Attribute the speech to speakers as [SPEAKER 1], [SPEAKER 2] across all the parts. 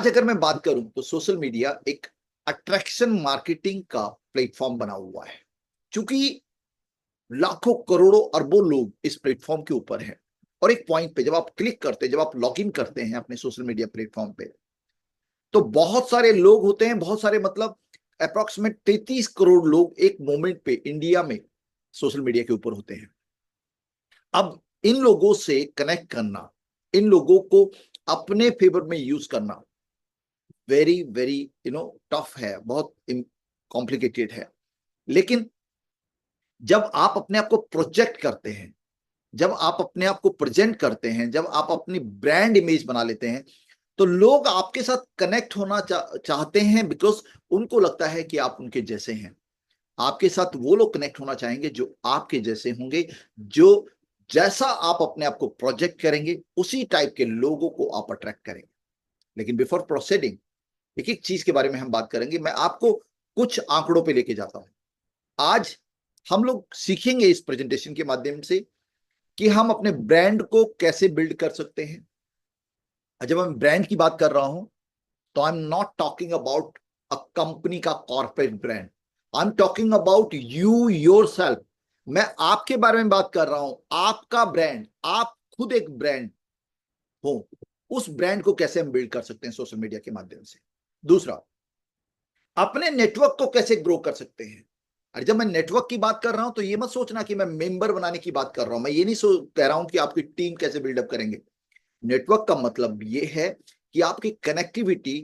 [SPEAKER 1] आज अगर मैं बात करूं तो सोशल मीडिया एक अट्रैक्शन मार्केटिंग का प्लेटफॉर्म बना हुआ है। क्योंकि लाखों करोड़ों अरबों लोग इस प्लेटफॉर्म के ऊपर हैं और एक पॉइंट पे जब आप क्लिक करते हैं, जब आप लॉग इन करते हैं अपने सोशल मीडिया प्लेटफॉर्म पे, तो बहुत सारे लोग होते हैं, बहुत सारे मतलब अप्रोक्सीमेट 33 करोड़ लोग एक मोमेंट पे इंडिया में सोशल मीडिया के ऊपर होते हैं। अब इन लोगों से कनेक्ट करना, इन लोगों को अपने फेवर में यूज करना वेरी वेरी टफ है, बहुत कॉम्प्लिकेटेड है। लेकिन जब आप अपने आप को प्रोजेक्ट करते हैं, जब आप अपने आप को प्रेजेंट करते हैं, जब आप अपनी ब्रांड इमेज बना लेते हैं, तो लोग आपके साथ कनेक्ट होना चाहते हैं, बिकॉज उनको लगता है कि आप उनके जैसे हैं। आपके साथ वो लोग कनेक्ट होना चाहेंगे जो आपके जैसे होंगे, जो जैसा आप अपने आप को प्रोजेक्ट करेंगे उसी टाइप के लोगों को आप अट्रैक्ट करेंगे। लेकिन बिफोर प्रोसीडिंग, एक एक चीज के बारे में हम बात करेंगे। मैं आपको कुछ आंकड़ों पे लेके जाता हूं। आज हम लोग सीखेंगे इस प्रेजेंटेशन के माध्यम से कि हम अपने ब्रांड को कैसे बिल्ड कर सकते हैं। जब मैं ब्रांड की बात कर रहा हूं तो I am not talking about a company का corporate brand. I am talking about you yourself. मैं आपके बारे में बात कर रहा हूं, आपका ब्रांड। आप खुद एक ब्रांड हो। उस ब्रांड को कैसे हम बिल्ड कर सकते हैं सोशल मीडिया के माध्यम से। दूसरा, अपने नेटवर्क को कैसे ग्रो कर सकते हैं। और जब मैं नेटवर्क की बात कर रहा हूं तो ये मत सोचना कि मैं मेंबर बनाने की बात कर रहा हूं। मैं ये नहीं कह रहा हूं कि आपकी टीम कैसे बिल्डअप करेंगे। नेटवर्क का मतलब ये है कि आपकी कनेक्टिविटी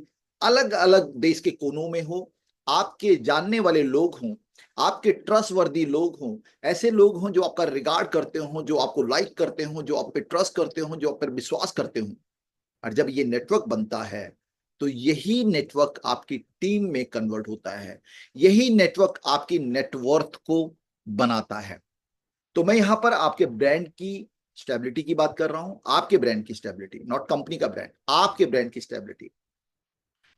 [SPEAKER 1] अलग अलग देश के कोनों में हो, आपके जानने वाले लोग हों, आपके ट्रस्ट वर्दी लोग हों, ऐसे लोग हों जो आपका रिगार्ड करते हों, जो आपको लाइक करते हों, जो आप पे ट्रस्ट करते हों, जो आप पर विश्वास करते हों। और जब ये नेटवर्क बनता है तो यही नेटवर्क आपकी टीम में कन्वर्ट होता है। यही नेटवर्क आपकी नेटवर्थ को बनाता है। तो मैं यहां पर आपके ब्रांड की स्टेबिलिटी की बात कर रहा हूं। आपके ब्रांड की स्टेबिलिटी, नॉट कंपनी का ब्रांड, आपके ब्रांड की स्टेबिलिटी,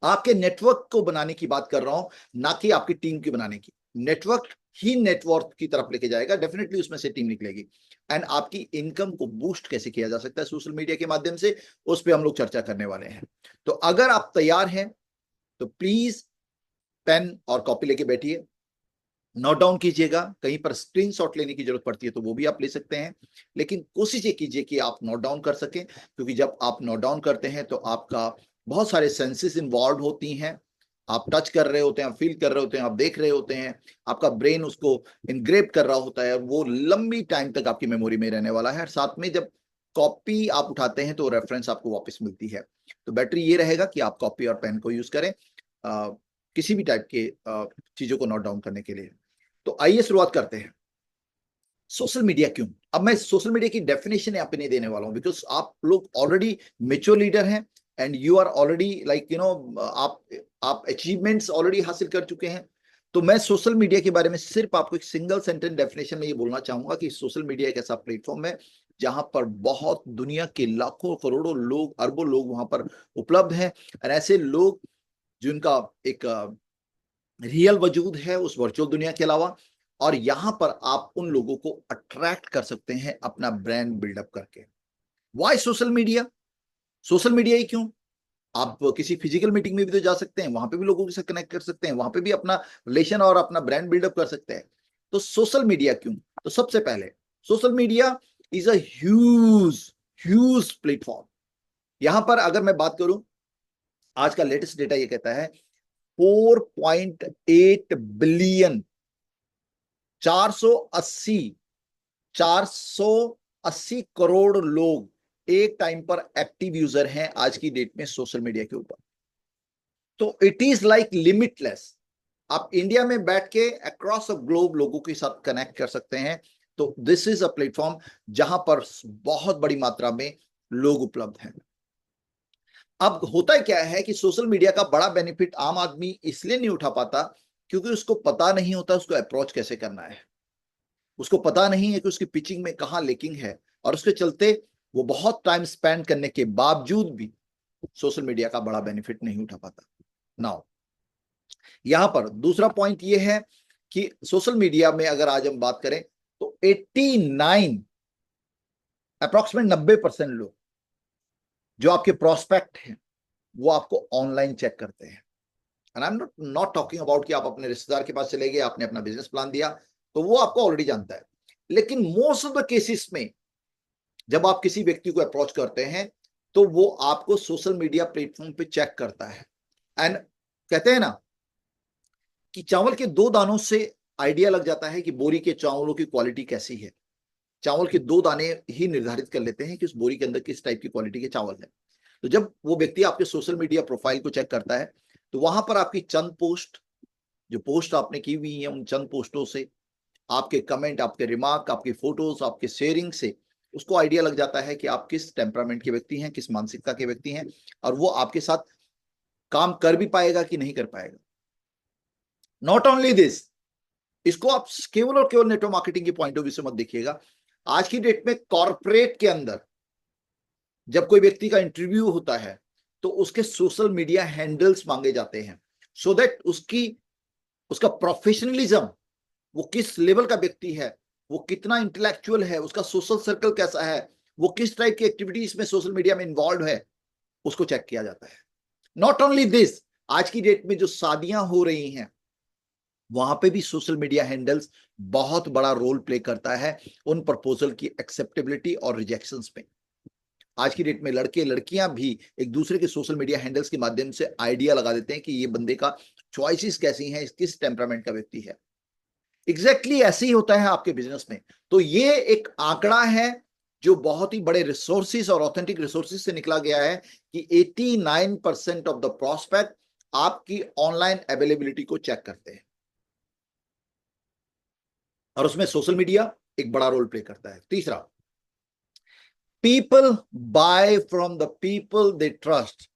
[SPEAKER 1] आपके नेटवर्क को बनाने की बात कर रहा हूं, ना कि आपकी टीम की बनाने की। नेटवर्क ही नेटवर्क की तरफ लेके जाएगा, डेफिनेटली उसमें से टीम निकलेगी। एंड आपकी इनकम को बूस्ट कैसे किया जा सकता है सोशल मीडिया के माध्यम से, उस पर हम लोग चर्चा करने वाले हैं। तो अगर आप तैयार हैं तो प्लीज पेन और कॉपी लेके बैठिए, नोट डाउन कीजिएगा। कहीं पर स्क्रीनशॉट लेने की जरूरत पड़ती है तो वो भी आप ले सकते हैं, लेकिन कोशिश ये कीजिए कि आप नोट डाउन कर सकें, क्योंकि जब आप नोट डाउन करते हैं तो आपका बहुत सारे सेंसेस इन्वॉल्व होती हैं। आप टच कर रहे होते हैं, आप फील कर रहे होते हैं, आप देख रहे होते हैं, आपका ब्रेन उसको इनग्रेव कर रहा होता है, वो लंबी टाइम तक आपकी मेमोरी में रहने वाला है। और साथ में जब कॉपी आप उठाते हैं तो रेफरेंस आपको वापस मिलती है। तो बेटर ये रहेगा कि आप कॉपी और पेन को यूज करें किसी भी टाइप के चीजों को नोट डाउन करने के लिए। तो आइए शुरुआत करते हैं। सोशल मीडिया क्यों। अब मैं सोशल मीडिया की डेफिनेशन यहाँ पे नहीं देने वाला हूं, बिकॉज आप लोग ऑलरेडी मेच्योर लीडर हैं and you are already like आप अचीवमेंट्स ऑलरेडी हासिल कर चुके हैं। तो मैं सोशल मीडिया के बारे में सिर्फ आपको एक सिंगल सेंटेंस डेफिनेशन में ये बोलना चाहूंगा कि सोशल मीडिया एक ऐसा प्लेटफॉर्म है जहां पर बहुत दुनिया के लाखों करोड़ों लोग, अरबों लोग वहां पर उपलब्ध हैं। और ऐसे लोग जिनका एक रियल वजूद है उस वर्चुअल दुनिया के अलावा, और यहां पर आप उन लोगों को अट्रैक्ट कर सकते हैं अपना ब्रांड बिल्डअप करके। Why social media. Social media ही क्यों। आप किसी फिजिकल मीटिंग में भी तो जा सकते हैं, वहां पे भी लोगों के साथ कनेक्ट कर सकते हैं, वहां पे भी अपना रिलेशन और अपना ब्रांड बिल्डअप कर सकते हैं। तो सोशल मीडिया क्यों। तो सबसे पहले social media is a huge huge platform. यहां पर अगर मैं बात करूं, आज का लेटेस्ट डेटा ये कहता है 4.8 बिलियन, 480 480 करोड़ लोग एक टाइम पर एक्टिव यूजर हैं आज की डेट में सोशल मीडिया के ऊपर। तो इट इज लाइक लिमिटलेस। आप इंडिया में बैठ के अक्रॉस द ग्लोब लोगों के साथ कनेक्ट कर सकते हैं। तो दिस इज अ प्लेटफॉर्म जहां पर बहुत बड़ी मात्रा में लोग उपलब्ध हैं। अब होता क्या है कि सोशल मीडिया का बड़ा बेनिफिट आम आदमी इसलिए नहीं उठा पाता क्योंकि उसको पता नहीं होता उसको अप्रोच कैसे करना है। उसको पता नहीं है कि उसकी पिचिंग में कहां लेकिंग है, और उसके चलते वो बहुत टाइम स्पेंड करने के बावजूद भी सोशल मीडिया का बड़ा बेनिफिट नहीं उठा पाता। नाउ यहां पर दूसरा पॉइंट ये है कि सोशल मीडिया में अगर आज हम बात करें तो 89 अप्रोक्सीमेट 90% लोग जो आपके प्रोस्पेक्ट हैं, वो आपको ऑनलाइन चेक करते हैं। And I am not talking about कि आप अपने रिश्तेदार के पास चले गए, आपने अपना बिजनेस प्लान दिया, तो वो आपको ऑलरेडी जानता है। लेकिन मोस्ट ऑफ द केसेस में जब आप किसी व्यक्ति को अप्रोच करते हैं तो वो आपको सोशल मीडिया प्लेटफॉर्म पे चेक करता है। एंड कहते हैं ना कि चावल के दो दानों से आइडिया लग जाता है कि बोरी के चावलों की क्वालिटी कैसी है। चावल के दो दाने ही निर्धारित कर लेते हैं कि उस बोरी के अंदर किस टाइप की क्वालिटी के चावल है। तो जब वो व्यक्ति आपके सोशल मीडिया प्रोफाइल को चेक करता है तो वहां पर आपकी चंद पोस्ट, जो पोस्ट आपने की हुई है, उन चंद पोस्टों से, आपके कमेंट, आपके रिमार्क, आपकी फोटोज, आपके शेयरिंग से उसको आइडिया लग जाता है कि आप किस टेम्परामेंट के व्यक्ति हैं, किस मानसिकता के व्यक्ति हैं, और वो आपके साथ काम कर भी पाएगा कि नहीं कर पाएगा। नॉट ओनली दिस, इसको आप केवल और केवल नेटवर्क मार्केटिंग के पॉइंट ऑफ व्यू से मत देखिएगा। आज की डेट में कॉर्पोरेट के अंदर जब कोई व्यक्ति का इंटरव्यू होता है तो उसके सोशल मीडिया हैंडल्स मांगे जाते हैं, सो दैट उसका प्रोफेशनलिज्म, वो किस लेवल का व्यक्ति है, वो कितना इंटेलेक्चुअल है, उसका सोशल सर्कल कैसा है, वो किस टाइप की एक्टिविटीज में सोशल मीडिया में इन्वॉल्व है, उसको चेक किया जाता है। नॉट ओनली दिस, आज की डेट में जो शादियां हो रही हैं वहां पे भी सोशल मीडिया हैंडल्स बहुत बड़ा रोल प्ले करता है उन प्रपोजल की एक्सेप्टेबिलिटी और रिजेक्शंस में। आज की डेट में लड़के लड़कियां भी एक दूसरे के सोशल मीडिया हैंडल्स के माध्यम से आइडिया लगा देते हैं कि ये बंदे का चॉइसेस कैसी हैं, किस टेम्परामेंट का व्यक्ति है। एग्जैक्टली ऐसे ही होता है आपके बिजनेस में। तो ये एक आंकड़ा है जो बहुत ही बड़े रिसोर्सेज और ऑथेंटिक रिसोर्सेज से निकला गया है कि 89% ऑफ द प्रोस्पेक्ट आपकी ऑनलाइन अवेलेबिलिटी को चेक करते हैं, और उसमें सोशल मीडिया एक बड़ा रोल प्ले करता है। तीसरा, people by from the people they trust.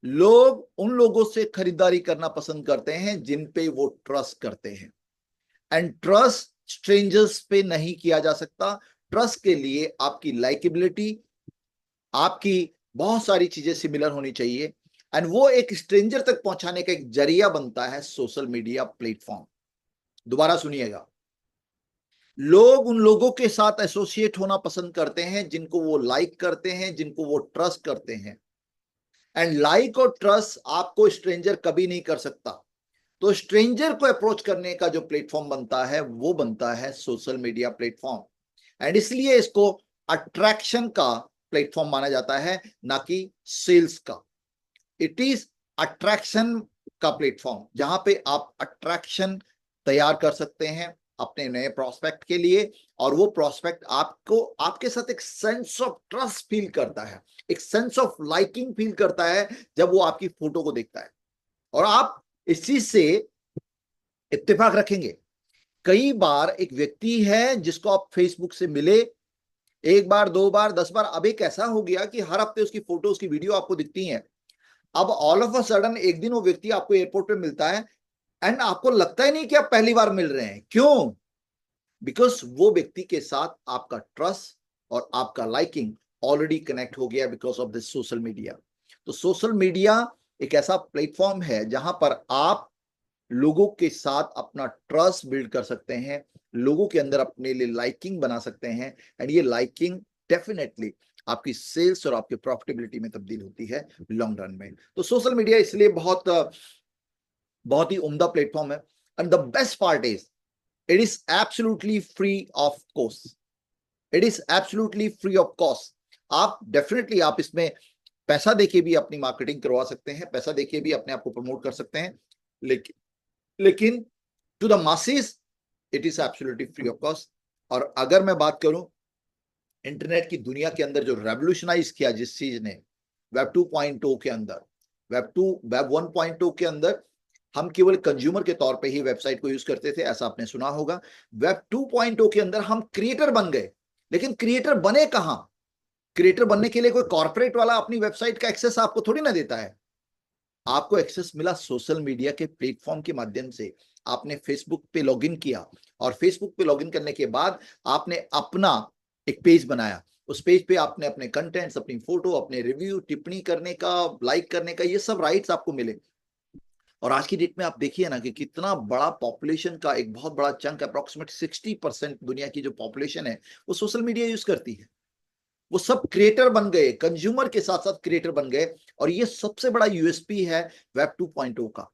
[SPEAKER 1] लोग उन लोगों से खरीदारी करना पसंद करते हैं जिन पे वो ट्रस्ट करते हैं। एंड ट्रस्ट स्ट्रेंजर्स पे नहीं किया जा सकता। ट्रस्ट के लिए आपकी लाइकेबिलिटी, आपकी बहुत सारी चीजें सिमिलर होनी चाहिए, एंड वो एक स्ट्रेंजर तक पहुंचाने का एक जरिया बनता है सोशल मीडिया प्लेटफॉर्म। दोबारा सुनिएगा, लोग उन लोगों के साथ एसोसिएट होना पसंद करते हैं जिनको वो लाइक करते हैं, जिनको वो ट्रस्ट करते हैं। एंड लाइक और ट्रस्ट आपको स्ट्रेंजर कभी नहीं कर सकता। तो स्ट्रेंजर को अप्रोच करने का जो प्लेटफॉर्म बनता है वो बनता है सोशल मीडिया प्लेटफॉर्म। एंड इसलिए इसको अट्रैक्शन का प्लेटफॉर्म माना जाता है, ना कि सेल्स का। इट इज अट्रैक्शन का प्लेटफॉर्म जहां पे आप अट्रैक्शन तैयार कर सकते हैं अपने नए प्रोस्पेक्ट के लिए, और वो प्रोस्पेक्ट आपको आपके साथ एक सेंस ऑफ ट्रस्ट फील करता है, एक सेंस ऑफ लाइकिंग फील करता है जब वो आपकी फोटो को देखता है। और आप इस चीज से इत्तेफाक रखेंगे, कई बार एक व्यक्ति है जिसको आप फेसबुक से मिले, एक बार, दो बार, 10 बार, अब एक ऐसा हो गया कि हर हफ्ते उसकी फोटो, उसकी वीडियो आपको दिखती है। अब ऑल ऑफ अ सडन एक दिन वो व्यक्ति आपको एयरपोर्ट पे मिलता है एंड आपको लगता ही नहीं कि आप पहली बार मिल रहे हैं। क्यों? बिकॉज वो व्यक्ति के साथ आपका ट्रस्ट और आपका लाइकिंग ऑलरेडी कनेक्ट हो गया because of this social media. तो सोशल मीडिया एक ऐसा प्लेटफॉर्म है जहां पर आप लोगों के साथ अपना ट्रस्ट बिल्ड कर सकते हैं, लोगों के अंदर अपने लिए लाइकिंग बना सकते हैं, एंड ये लाइकिंग डेफिनेटली आपकी सेल्स और आपकी प्रॉफिटेबिलिटी में तब्दील होती है लॉन्ग रन में। तो सोशल मीडिया इसलिए बहुत बहुत ही उम्दा प्लेटफॉर्म है। And the best part is it is absolutely free of cost. It is absolutely free of cost. आप डेफिनेटली आप इसमें पैसा देके भी अपनी मार्केटिंग करवा सकते हैं, पैसा देके भी अपने आप को प्रमोट कर सकते हैं, लेकिन to the masses it is absolutely free of cost. और अगर मैं बात करूं इंटरनेट की दुनिया के अंदर जो रेवोल्यूशनाइज किया जिस चीज ने, वेब 2.0 के अंदर, वेब 1.0 के अंदर हम केवल कंज्यूमर के तौर पे ही वेबसाइट को यूज करते थे, ऐसा आपने सुना होगा। वेब 2.0 के अंदर हम क्रिएटर बन गए, लेकिन क्रिएटर बने कहां? क्रिएटर बनने के लिए कोई कॉर्पोरेट वाला अपनी वेबसाइट का एक्सेस आपको थोड़ी ना देता है। आपको एक्सेस मिला सोशल मीडिया के प्लेटफॉर्म के माध्यम से। आपने फेसबुक पे लॉगिन किया, और फेसबुक पे लॉगिन करने के बाद आपने अपना एक पेज बनाया। उस पेज पे आपने अपने कंटेंट्स, अपनी फोटो, अपने रिव्यू, टिप्पणी करने का, लाइक करने का, ये सब राइट्स आपको मिले। और आज की डेट में आप देखिए ना कि कितना बड़ा पॉपुलेशन का एक बहुत बड़ा चंक, अप्रोक्सीमेट 60% दुनिया की जो पॉपुलेशन है वो सोशल मीडिया यूज करती है। वो सब क्रिएटर बन गए, कंज्यूमर के साथ साथ क्रिएटर बन गए। और ये सबसे बड़ा यूएसपी है वेब 2.0 का।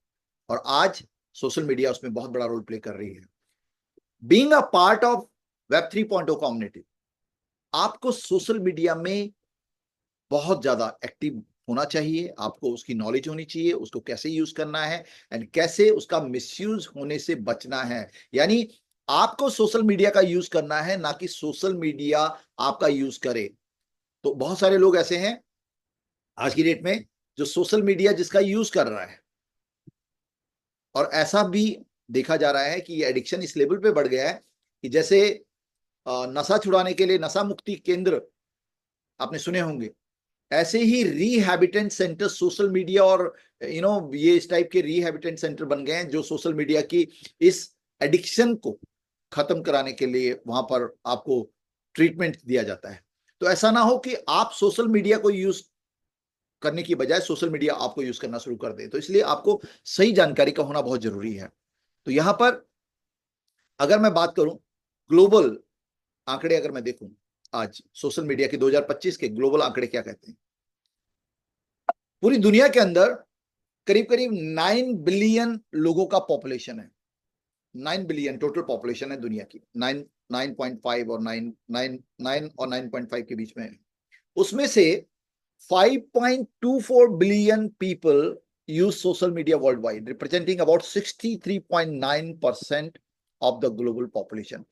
[SPEAKER 1] और आज सोशल मीडिया उसमें बहुत बड़ा रोल प्ले कर रही है। Being a part of web 3.0 community, आपको सोशल मीडिया में बहुत ज्यादा एक्टिव होना चाहिए, आपको उसकी नॉलेज होनी चाहिए, उसको कैसे यूज करना है एंड कैसे उसका मिसयूज होने से बचना है। यानी आपको सोशल मीडिया का यूज करना है, ना कि सोशल मीडिया आपका यूज करे। तो बहुत सारे लोग ऐसे हैं आज की डेट में जो सोशल मीडिया जिसका यूज कर रहा है, और ऐसा भी देखा जा रहा है कि ये एडिक्शन इस लेवल पे बढ़ गया है कि जैसे नशा छुड़ाने के लिए नशा मुक्ति केंद्र आपने सुने होंगे, ऐसे ही रिहैबिटेंट सेंटर सोशल मीडिया और ये इस टाइप के रिहैबिटेंट सेंटर बन गए हैं जो सोशल मीडिया की इस एडिक्शन को खत्म कराने के लिए वहां पर आपको ट्रीटमेंट दिया जाता है। तो ऐसा ना हो कि आप सोशल मीडिया को यूज करने की बजाय सोशल मीडिया आपको यूज करना शुरू कर दे। तो इसलिए आपको सही जानकारी का होना बहुत जरूरी है। तो यहां पर अगर मैं बात करूं ग्लोबल आंकड़े, अगर मैं देखूं आज सोशल मीडिया के 2025 के ग्लोबल आंकड़े क्या कहते हैं, पूरी दुनिया के अंदर करीब करीब 9 बिलियन लोगों का पॉपुलेशन है। 9 बिलियन टोटल पॉपुलेशन है दुनिया की। 9.5 और 9 के बीच में है। उसमें से 5.24 billion people use social media world wide, representing about 63.9% of the global population.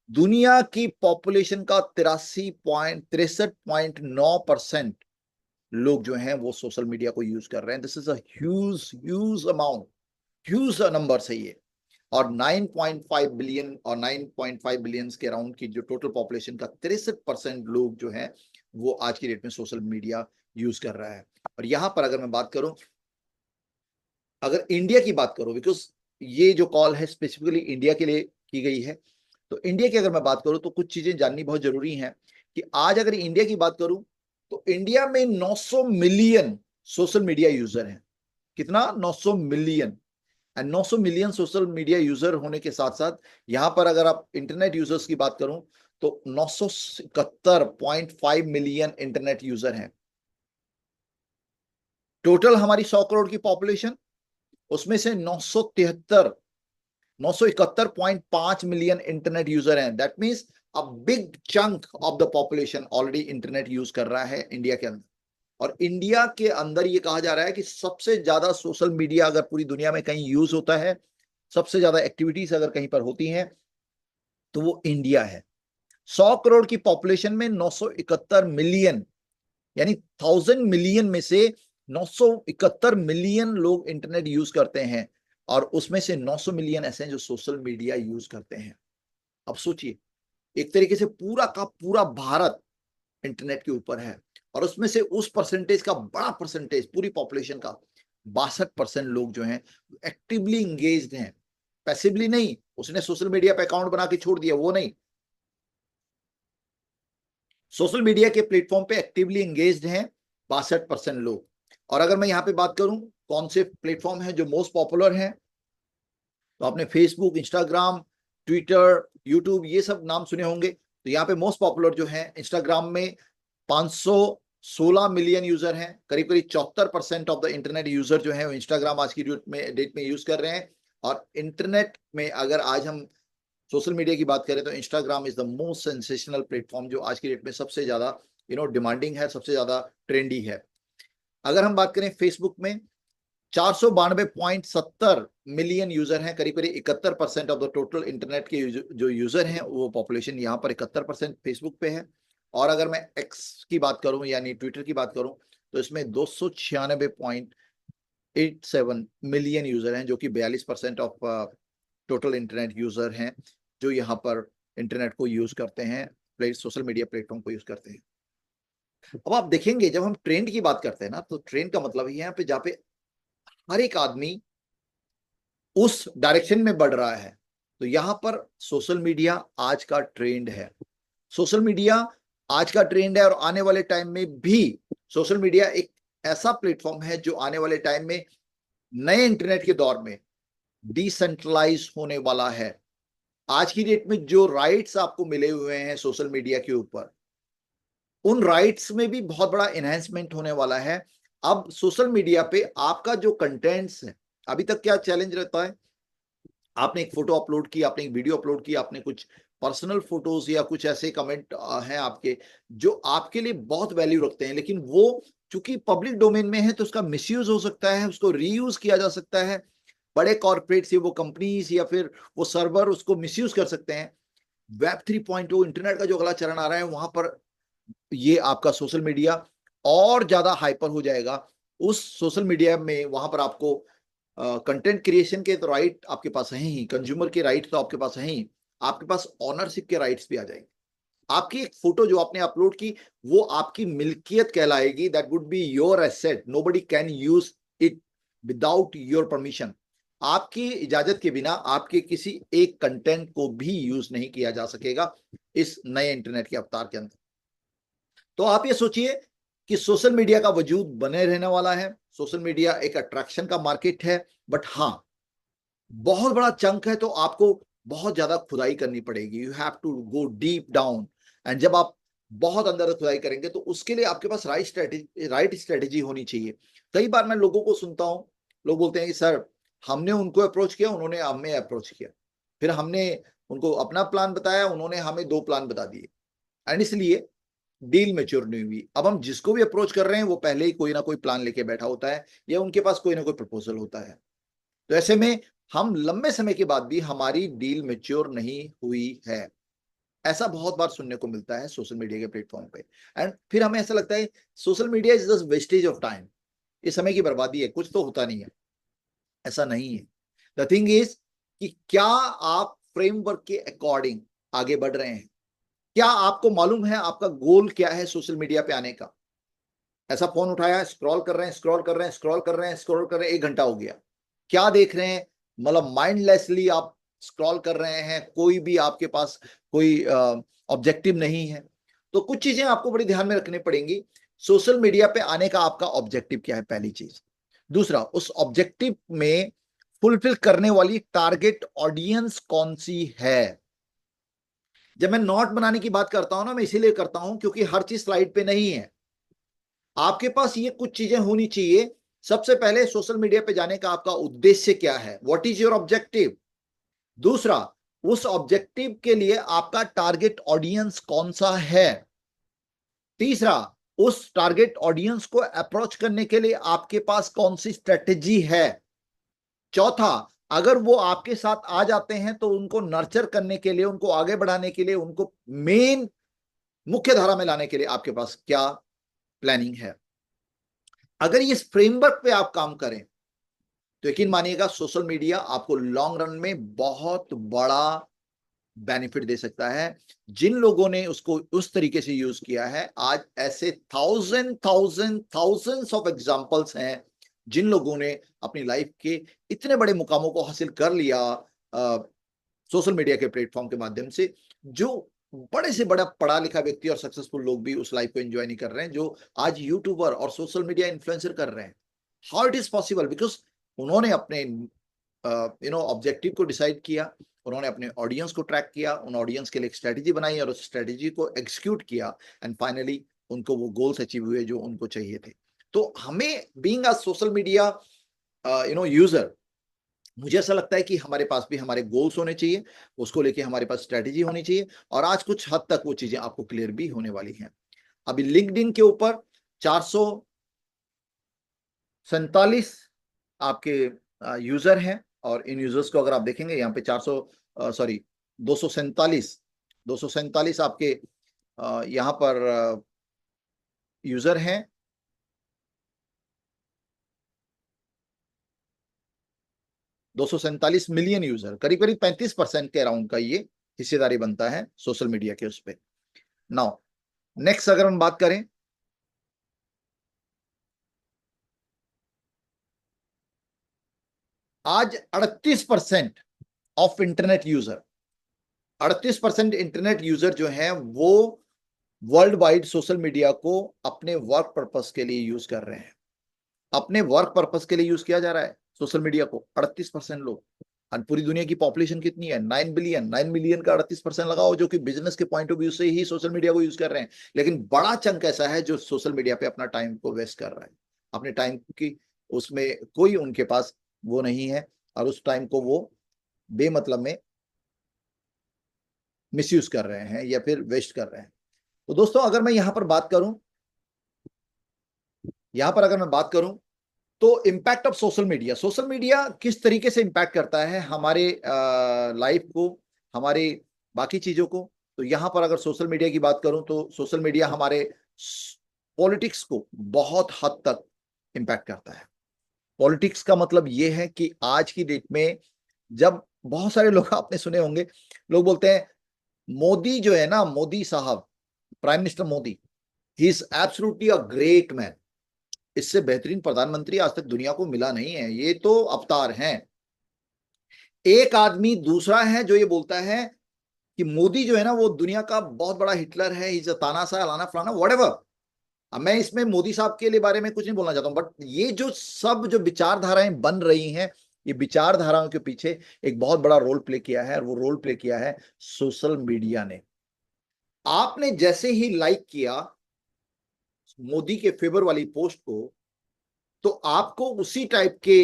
[SPEAKER 1] दुनिया की पॉपुलेशन का 63.9% लोग जो हैं वो सोशल मीडिया को यूज कर रहे हैं। This is a huge huge amount, huge number है ये। और 9.5 बिलियन और 9.5 बिलियन के अराउंड की जो टोटल पॉपुलेशन का 63% लोग जो हैं वो आज की डेट में सोशल मीडिया यूज कर रहा है। और यहां पर अगर मैं बात करूं, अगर इंडिया की बात करूं, बिकॉज ये जो कॉल है स्पेसिफिकली इंडिया के लिए की गई है, तो इंडिया की अगर मैं बात करूं तो कुछ चीजें जाननी बहुत जरूरी हैं कि आज अगर इंडिया की बात करूं तो इंडिया में 900 मिलियन सोशल मीडिया यूजर हैं। कितना? 900 million. And 900 million social media user होने के साथ साथ यहां पर अगर आप इंटरनेट यूजर्स की बात करूं तो 971.5 मिलियन इंटरनेट यूजर हैं। टोटल हमारी 100 करोड़ की पॉपुलेशन, उसमें से 971.5 मिलियन इंटरनेट यूजर हैं। That means a big chunk of the population already internet use कर रहा है इंडिया के अंदर। और इंडिया के अंदर ये कहा जा रहा है कि सबसे ज्यादा सोशल मीडिया अगर पूरी दुनिया में कहीं यूज होता है, सबसे ज्यादा एक्टिविटीज अगर कहीं पर होती हैं तो वो इंडिया है। 100 करोड़ की पॉपुलेशन में 971 मिलियन, यानी 1000 मिलियन में से 971 मिलियन लोग इंटरनेट यूज करते हैं। और उसमें से 900 मिलियन ऐसे हैं जो सोशल मीडिया यूज करते हैं। अब सोचिए, एक तरीके से पूरा का पूरा भारत इंटरनेट के ऊपर है। और उसमें से उस परसेंटेज का बड़ा परसेंटेज, पूरी पॉपुलेशन का 62% लोग जो हैं एक्टिवली इंगेज्ड हैं, पैसिवली नहीं, उसने सोशल मीडिया पे अकाउंट बना के छोड़ दिया वो नहीं, सोशल मीडिया के प्लेटफॉर्म पे एक्टिवली इंगेज्ड हैं 62% लोग। और अगर मैं यहां पे बात करूं कौन से प्लेटफॉर्म हैं जो मोस्ट पॉपुलर हैं, तो आपने फेसबुक, इंस्टाग्राम, ट्विटर, यूट्यूब ये सब नाम सुने होंगे। तो यहाँ पे मोस्ट पॉपुलर जो है इंस्टाग्राम में 516 मिलियन यूजर हैं। करीब करीब 74% ऑफ द इंटरनेट यूजर जो है वो इंस्टाग्राम आज की डेट में यूज कर रहे हैं। और इंटरनेट में अगर आज हम सोशल मीडिया की बात करें तो Instagram is the most sensational platform जो आज की डेट में सबसे ज्यादा डिमांडिंग है, सबसे ज्यादा ट्रेंडी है। अगर हम बात करें फेसबुक में 492.70 मिलियन यूजर हैं। करीब करीब 71% ऑफ द टोटल इंटरनेट के जो यूजर हैं वो पॉपुलेशन यहाँ पर 71% फेसबुक पे है। और अगर मैं एक्स की बात करूं यानी ट्विटर की बात करूं तो इसमें 296.87 मिलियन यूजर हैं, जो कि 42% ऑफ टोटल इंटरनेट यूजर हैं जो यहाँ पर इंटरनेट को यूज करते हैं, सोशल मीडिया प्लेटफॉर्म को यूज करते हैं। अब आप देखेंगे जब हम ट्रेंड की बात करते हैं ना, तो ट्रेंड का मतलब ही यहाँ पे जहाँ पे हर एक आदमी उस डायरेक्शन में बढ़ रहा है, तो यहां पर सोशल मीडिया आज का ट्रेंड है। सोशल मीडिया आज का ट्रेंड है और आने वाले टाइम में भी सोशल मीडिया एक ऐसा प्लेटफॉर्म है जो आने वाले टाइम में नए इंटरनेट के दौर में डिसेंट्रलाइज होने वाला है। आज की डेट में जो राइट्स आपको मिले हुए हैं सोशल मीडिया के ऊपर, उन राइट्स में भी बहुत बड़ा एनहेंसमेंट होने वाला है। अब सोशल मीडिया पे आपका जो कंटेंट्स है, अभी तक क्या चैलेंज रहता है, आपने एक फोटो अपलोड की, आपने एक वीडियो अपलोड की, आपने कुछ पर्सनल फोटोज या कुछ ऐसे कमेंट हैं आपके जो आपके लिए बहुत वैल्यू रखते हैं, लेकिन वो चूंकि पब्लिक डोमेन में है तो उसका मिसयूज हो सकता है, उसको रीयूज किया जा सकता है। बड़े कॉर्पोरेट्स या वो कंपनीज या फिर वो सर्वर उसको मिसयूज कर सकते हैं। वेब 3.0 इंटरनेट का जो अगला चरण आ रहा है, वहां पर ये आपका सोशल मीडिया और ज्यादा हाइपर हो जाएगा। उस सोशल मीडिया में वहां पर आपको कंटेंट क्रिएशन के तो राइट आपके पास है ही, कंज्यूमर के राइट तो आपके पास है ही, आपके पास ऑनरशिप के राइट्स भी आ जाएंगे। आपकी एक फोटो जो आपने अपलोड की वो आपकी मिल्कियत कहलाएगी, that would be your asset, nobody can use it without your permission. आपकी इजाजत के बिना आपके किसी एक कंटेंट को भी यूज नहीं किया जा सकेगा इस नए इंटरनेट के अवतार के अंदर। तो आप ये सोचिए कि सोशल मीडिया का वजूद बने रहने वाला है। सोशल मीडिया एक अट्रैक्शन का मार्केट है, बट हाँ, बहुत बड़ा चंक है तो आपको बहुत ज्यादा खुदाई करनी पड़ेगी। You have to go deep down, and जब आप बहुत अंदर खुदाई करेंगे तो उसके लिए आपके पास राइट स्ट्रेटेजी होनी चाहिए। कई बार मैं लोगों को सुनता हूं, लोग बोलते हैं कि सर हमने उनको अप्रोच किया, उन्होंने हमें अप्रोच किया, फिर हमने उनको अपना प्लान बताया, उन्होंने हमें 2 प्लान बता दिए, एंड इसलिए डील मैच्योर नहीं हुई। अब हम जिसको भी अप्रोच कर रहे हैं वो पहले ही कोई ना कोई प्लान लेके बैठा होता है या उनके पास कोई ना कोई प्रपोजल होता है। तो ऐसे में हम लंबे समय के बाद भी हमारी डील मैच्योर नहीं हुई है, ऐसा बहुत बार सुनने को मिलता है सोशल मीडिया के प्लेटफॉर्म पे। एंड फिर हमें ऐसा लगता है social media is just wastage of time, ये समय की बर्बादी है, कुछ तो होता नहीं है। ऐसा नहीं है। द थिंग इज कि क्या आप फ्रेमवर्क के अकॉर्डिंग आगे बढ़ रहे हैं? क्या आपको मालूम है आपका गोल क्या है सोशल मीडिया पे आने का? ऐसा फोन उठाया, स्क्रॉल कर रहे हैं, स्क्रॉल कर रहे हैं, स्क्रॉल कर रहे हैं, स्क्रॉल कर रहे हैं, 1 घंटा हो गया। क्या देख रहे हैं? मतलब माइंडलेसली आप स्क्रॉल कर रहे हैं, कोई भी आपके पास कोई ऑब्जेक्टिव नहीं है। तो कुछ चीजें आपको बड़ी ध्यान में रखनी पड़ेंगी। सोशल मीडिया पे आने का आपका ऑब्जेक्टिव क्या है, पहली चीज। दूसरा, उस ऑब्जेक्टिव में फुलफिल करने वाली टारगेट ऑडियंस कौन सी है। जब मैं नोट बनाने की बात करता हूं ना, मैं इसीलिए करता हूं क्योंकि हर चीज स्लाइड पे नहीं है। आपके पास ये कुछ चीजें होनी चाहिए। सबसे पहले सोशल मीडिया पे जाने का आपका उद्देश्य क्या है, व्हाट इज योर ऑब्जेक्टिव। दूसरा, उस ऑब्जेक्टिव के लिए आपका टारगेट ऑडियंस कौन सा है। तीसरा, उस टारगेट ऑडियंस को अप्रोच करने के लिए आपके पास कौन सी स्ट्रेटेजी है। चौथा, अगर वो आपके साथ आ जाते हैं तो उनको नर्चर करने के लिए, उनको आगे बढ़ाने के लिए, उनको मेन मुख्य धारा में लाने के लिए आपके पास क्या प्लानिंग है। अगर इस फ्रेमवर्क पे आप काम करें तो यकीन मानिएगा सोशल मीडिया आपको लॉन्ग रन में बहुत बड़ा बेनिफिट दे सकता है। जिन लोगों ने उसको उस तरीके से यूज किया है, आज ऐसे थाउजेंड्स ऑफ एग्जांपल्स हैं जिन लोगों ने अपनी लाइफ के इतने बड़े मुकामों को हासिल कर लिया सोशल मीडिया के प्लेटफॉर्म के माध्यम से। जो बड़े से बड़ा पढ़ा लिखा व्यक्ति और सक्सेसफुल लोग भी उस लाइफ को एंजॉय नहीं कर रहे हैं जो आज यूट्यूबर और सोशल मीडिया इन्फ्लुएंसर कर रहे हैं। How it is possible? Because उन्होंने अपने ऑब्जेक्टिव को डिसाइड किया, उन्होंने अपने ऑडियंस को ट्रैक किया, उन ऑडियंस के लिए एक स्ट्रेटेजी बनाई और उस स्ट्रेटेजी को एग्जीक्यूट किया, एंड फाइनली उनको वो गोल्स अचीव हुए जो उनको चाहिए थे। तो हमें being a social media user, मुझे ऐसा लगता है कि हमारे पास भी हमारे गोल्स होने चाहिए, उसको लेके हमारे पास स्ट्रेटेजी होनी चाहिए, और आज कुछ हद तक वो चीजें आपको क्लियर भी होने वाली हैं। अभी लिंक्डइन के ऊपर 447 आपके यूजर हैं, और इन यूजर्स को अगर आप देखेंगे यहाँ पे 247 आपके यहाँ पर यूजर हैं। 247 मिलियन यूजर, करीब करीब 35% के अराउंड का ये हिस्सेदारी बनता है सोशल मीडिया के उस पे। नाउ नेक्स्ट अगर हम बात करें, आज 38% of internet user, 38% internet user जो हैं वो वर्ल्ड वाइड सोशल मीडिया को अपने वर्क पर्पस के लिए यूज कर रहे हैं। अपने वर्क पर्पस के लिए यूज किया जा रहा है सोशल मीडिया को 38% लोग। पूरी दुनिया की पॉपुलेशन कितनी है? 9 बिलियन। 9 मिलियन का 38% लगाओ जो कि बिजनेस के पॉइंट ऑफ व्यू से ही सोशल मीडिया को यूज कर रहे हैं। लेकिन बड़ा चंक ऐसा है जो सोशल मीडिया पे अपना टाइम को वेस्ट कर रहा है, अपने टाइम की उसमें कोई उनके पास वो नहीं है, और उस टाइम को वो बेमतलब में मिसयूज कर रहे हैं या फिर वेस्ट कर रहे हैं। तो दोस्तों, अगर मैं अगर मैं बात करूं तो इम्पैक्ट ऑफ सोशल मीडिया किस तरीके से इम्पैक्ट करता है हमारे लाइफ को, हमारे बाकी चीजों को। तो यहां पर अगर सोशल मीडिया की बात करूं तो सोशल मीडिया हमारे पॉलिटिक्स को बहुत हद तक इम्पैक्ट करता है। पॉलिटिक्स का मतलब यह है कि आज की डेट में जब बहुत सारे लोग आपने सुने होंगे, लोग बोलते हैं मोदी जो है ना, मोदी साहब, prime minister Modi, he is absolutely a great man. इससे बेहतरीन प्रधानमंत्री आज तक दुनिया को मिला नहीं है, ये तो अवतार हैं। एक आदमी दूसरा है जो ये बोलता है कि मोदी जो है ना वो दुनिया का बहुत बड़ा हिटलर है, इज तानाशाह अलाना फलाना व्हाटएवर। अब मैं इसमें मोदी साहब के लिए बारे में कुछ नहीं बोलना चाहता हूं, बट ये जो सब जो विचारधाराएं बन रही हैं, ये विचारधाराओं के पीछे एक बहुत बड़ा रोल प्ले किया है, और वो रोल प्ले किया है सोशल मीडिया ने। आपने जैसे ही लाइक किया मोदी के फेवर वाली पोस्ट को, तो आपको उसी टाइप के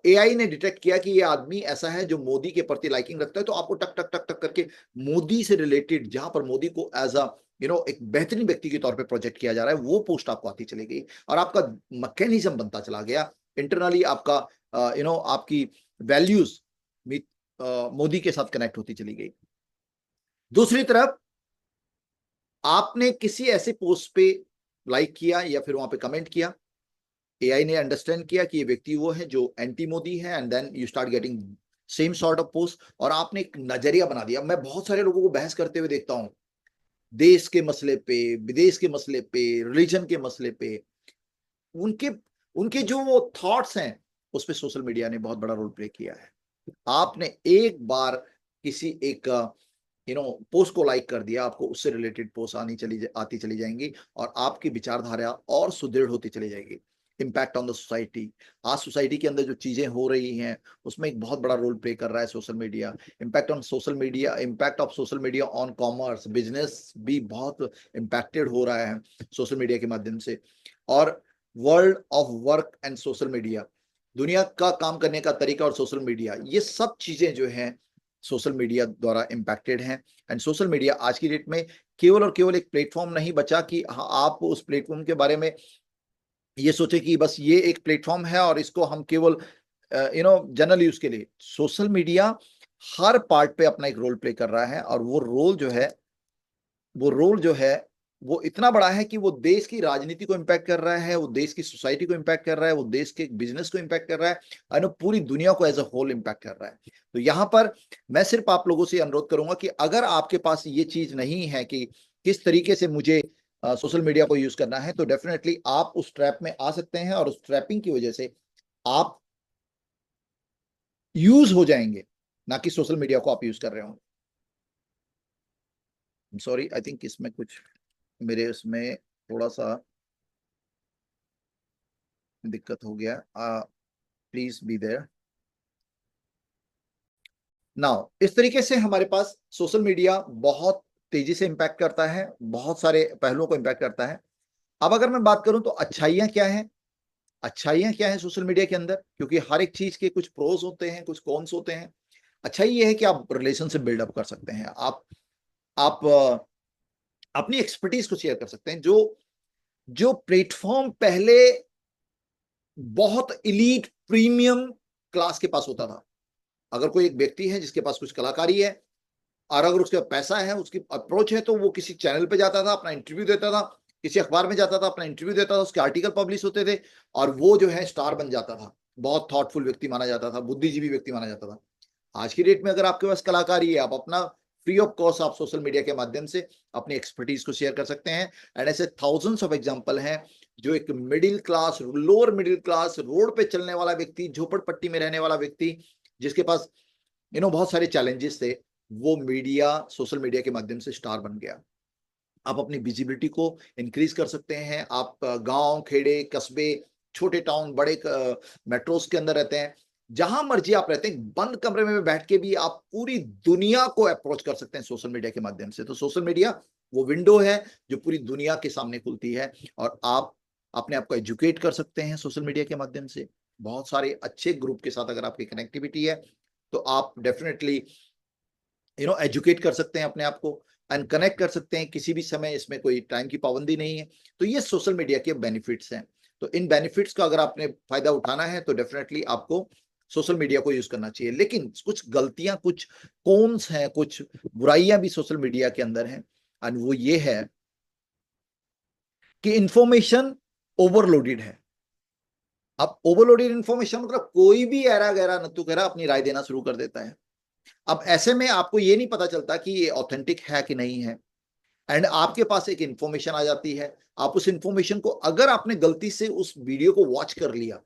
[SPEAKER 1] एआई ने डिटेक्ट किया कि ये आदमी ऐसा है जो मोदी के प्रति लाइकिंग रखता है, तो आपको टक टक टक टक करके मोदी से रिलेटेड, जहां पर मोदी को एज अ एक बेहतरीन व्यक्ति के तौर पे प्रोजेक्ट किया जा रहा है, वो पोस्ट आपको आती चली गई, और आपका मैकेनिज्म बनता चला गया इंटरनली। आपका आपकी वैल्यूज मोदी के साथ कनेक्ट होती चली गई। दूसरी तरफ आपने किसी ऐसे पोस्ट पे लाइक किया या फिर वहां पे कमेंट किया, एआई ने अंडरस्टैंड किया कि ये व्यक्ति वो है जो एंटी मोदी है, and then you start getting same sort of post, और आपने एक नजरिया बना दिया। मैं बहुत सारे लोगों को बहस करते हुए देखता हूं, देश के मसले पे, विदेश के मसले पे, रिलीजन के मसले पे, उनके उनके जो वो थॉट्स हैं, उस पे सोशल मीडिया ने बहुत बड़ा रोल प्ले किया है। आपने एक बार किसी एक पोस्ट को लाइक कर दिया, आपको उससे रिलेटेड पोस्ट आती चली जाएंगी, और आपकी विचारधारा और सुदृढ़ होती चली जाएगी। इम्पैक्ट ऑन द सोसाइटी, आज सोसाइटी के अंदर जो चीजें हो रही हैं उसमें एक बहुत बड़ा रोल प्ले कर रहा है social media. Impact of social media on commerce, business भी बहुत इम्पैक्टेड हो रहा है सोशल मीडिया के माध्यम से। और world of work and social media, दुनिया का काम करने का तरीका और सोशल मीडिया, ये सब चीजें जो हैं सोशल मीडिया द्वारा इम्पैक्टेड हैं। एंड सोशल मीडिया आज की डेट में केवल और केवल एक प्लेटफॉर्म नहीं बचा कि आप उस प्लेटफॉर्म के बारे में ये सोचे कि बस ये एक प्लेटफॉर्म है और इसको हम केवल जनरल यूज के लिए। सोशल मीडिया हर पार्ट पे अपना एक रोल प्ले कर रहा है, और वो रोल जो है वो इतना बड़ा है कि वो देश की राजनीति को इम्पैक्ट कर रहा है, वो देश की सोसाइटी को इम्पैक्ट कर रहा है, वो देश के बिजनेस को इम्पैक्ट कर रहा है, और पूरी दुनिया को एज अ होल इम्पैक्ट कर रहा है। तो यहाँ पर मैं सिर्फ आप लोगों से अनुरोध करूंगा कि अगर आपके पास ये चीज नहीं है कि किस तरीके से मुझे सोशल मीडिया को यूज करना है, तो डेफिनेटली आप उस ट्रैप में आ सकते हैं, और उस ट्रैपिंग की वजह से आप यूज हो जाएंगे, ना कि सोशल मीडिया को आप यूज कर रहे होंगे। सॉरी, आई थिंक इसमें कुछ मेरे उसमें थोड़ा सा दिक्कत हो गया। Please be there. नाउ इस तरीके से हमारे पास सोशल मीडिया बहुत तेजी से इंपैक्ट करता है, बहुत सारे पहलुओं को इंपैक्ट करता है। अब अगर मैं बात करूं तो अच्छाइयां क्या हैं, अच्छाइयां क्या है सोशल मीडिया के अंदर, क्योंकि हर एक चीज के कुछ प्रोज होते हैं, कुछ कॉन्स होते हैं। अच्छाई ये है कि आप रिलेशनशिप बिल्डअप कर सकते हैं, आप अपनी एक्सपर्टीज को शेयर कर सकते हैं। जो जो प्लेटफॉर्म पहले बहुत इलीट प्रीमियम क्लास के पास होता था, अगर कोई एक व्यक्ति है जिसके पास कुछ कलाकारी है और अगर उसके पास पैसा है, उसकी अप्रोच है, तो वो किसी चैनल पे जाता था, अपना इंटरव्यू देता था, किसी अखबार में जाता था, अपना इंटरव्यू देता था, उसके आर्टिकल पब्लिश होते थे, और वो जो है स्टार बन जाता था, बहुत थॉटफुल व्यक्ति माना जाता था, बुद्धिजीवी व्यक्ति माना जाता था। आज की डेट में अगर आपके पास कलाकारी है, आप अपना फ्री ऑफ कॉस्ट आप सोशल मीडिया के माध्यम से अपनी एक्सपर्टीज को शेयर कर सकते हैं। एंड ऐसे थाउजेंड्स ऑफ एग्जांपल हैं जो एक middle class, lower middle class, road पे चलने वाला व्यक्ति, झोपड़पट्टी में रहने वाला व्यक्ति, जिसके पास बहुत सारे चैलेंजेस थे, वो सोशल मीडिया के माध्यम से स्टार बन गया। आप अपनी विजिबिलिटी को इंक्रीज कर सकते हैं। आप गांव, खेड़े, कस्बे, छोटे टाउन, बड़े मेट्रोस के अंदर रहते हैं, जहां मर्जी आप रहते हैं, बंद कमरे में बैठ के भी आप पूरी दुनिया को अप्रोच कर सकते हैं सोशल मीडिया के माध्यम से। तो सोशल मीडिया वो विंडो है जो पूरी दुनिया के सामने खुलती है, और आप अपने आप को एजुकेट कर सकते हैं सोशल मीडिया के माध्यम से। बहुत सारे अच्छे ग्रुप के साथ अगर आपकी कनेक्टिविटी है, तो आप डेफिनेटली एजुकेट कर सकते हैं अपने आप को, एंड कनेक्ट कर सकते हैं किसी भी समय। इसमें कोई टाइम की पाबंदी नहीं है। तो ये सोशल मीडिया के बेनिफिट्स हैं। तो इन बेनिफिट्स का अगर आपने फायदा उठाना है, तो डेफिनेटली आपको सोशल मीडिया को यूज करना चाहिए। लेकिन कुछ गलतियां, कुछ कॉन्स हैं, कुछ बुराइयां भी सोशल मीडिया के अंदर हैं, एंड वो ये है कि इंफॉर्मेशन ओवरलोडेड है। अब ओवरलोडेड इंफॉर्मेशन मतलब कोई भी ऐरा गैरा नत्थु गैरा अपनी राय देना शुरू कर देता है। अब ऐसे में आपको ये नहीं पता चलता कि ये ऑथेंटिक है कि नहीं है, एंड आपके पास एक इंफॉर्मेशन आ जाती है। आप उस इंफॉर्मेशन को, अगर आपने गलती से उस वीडियो को वॉच कर लिया,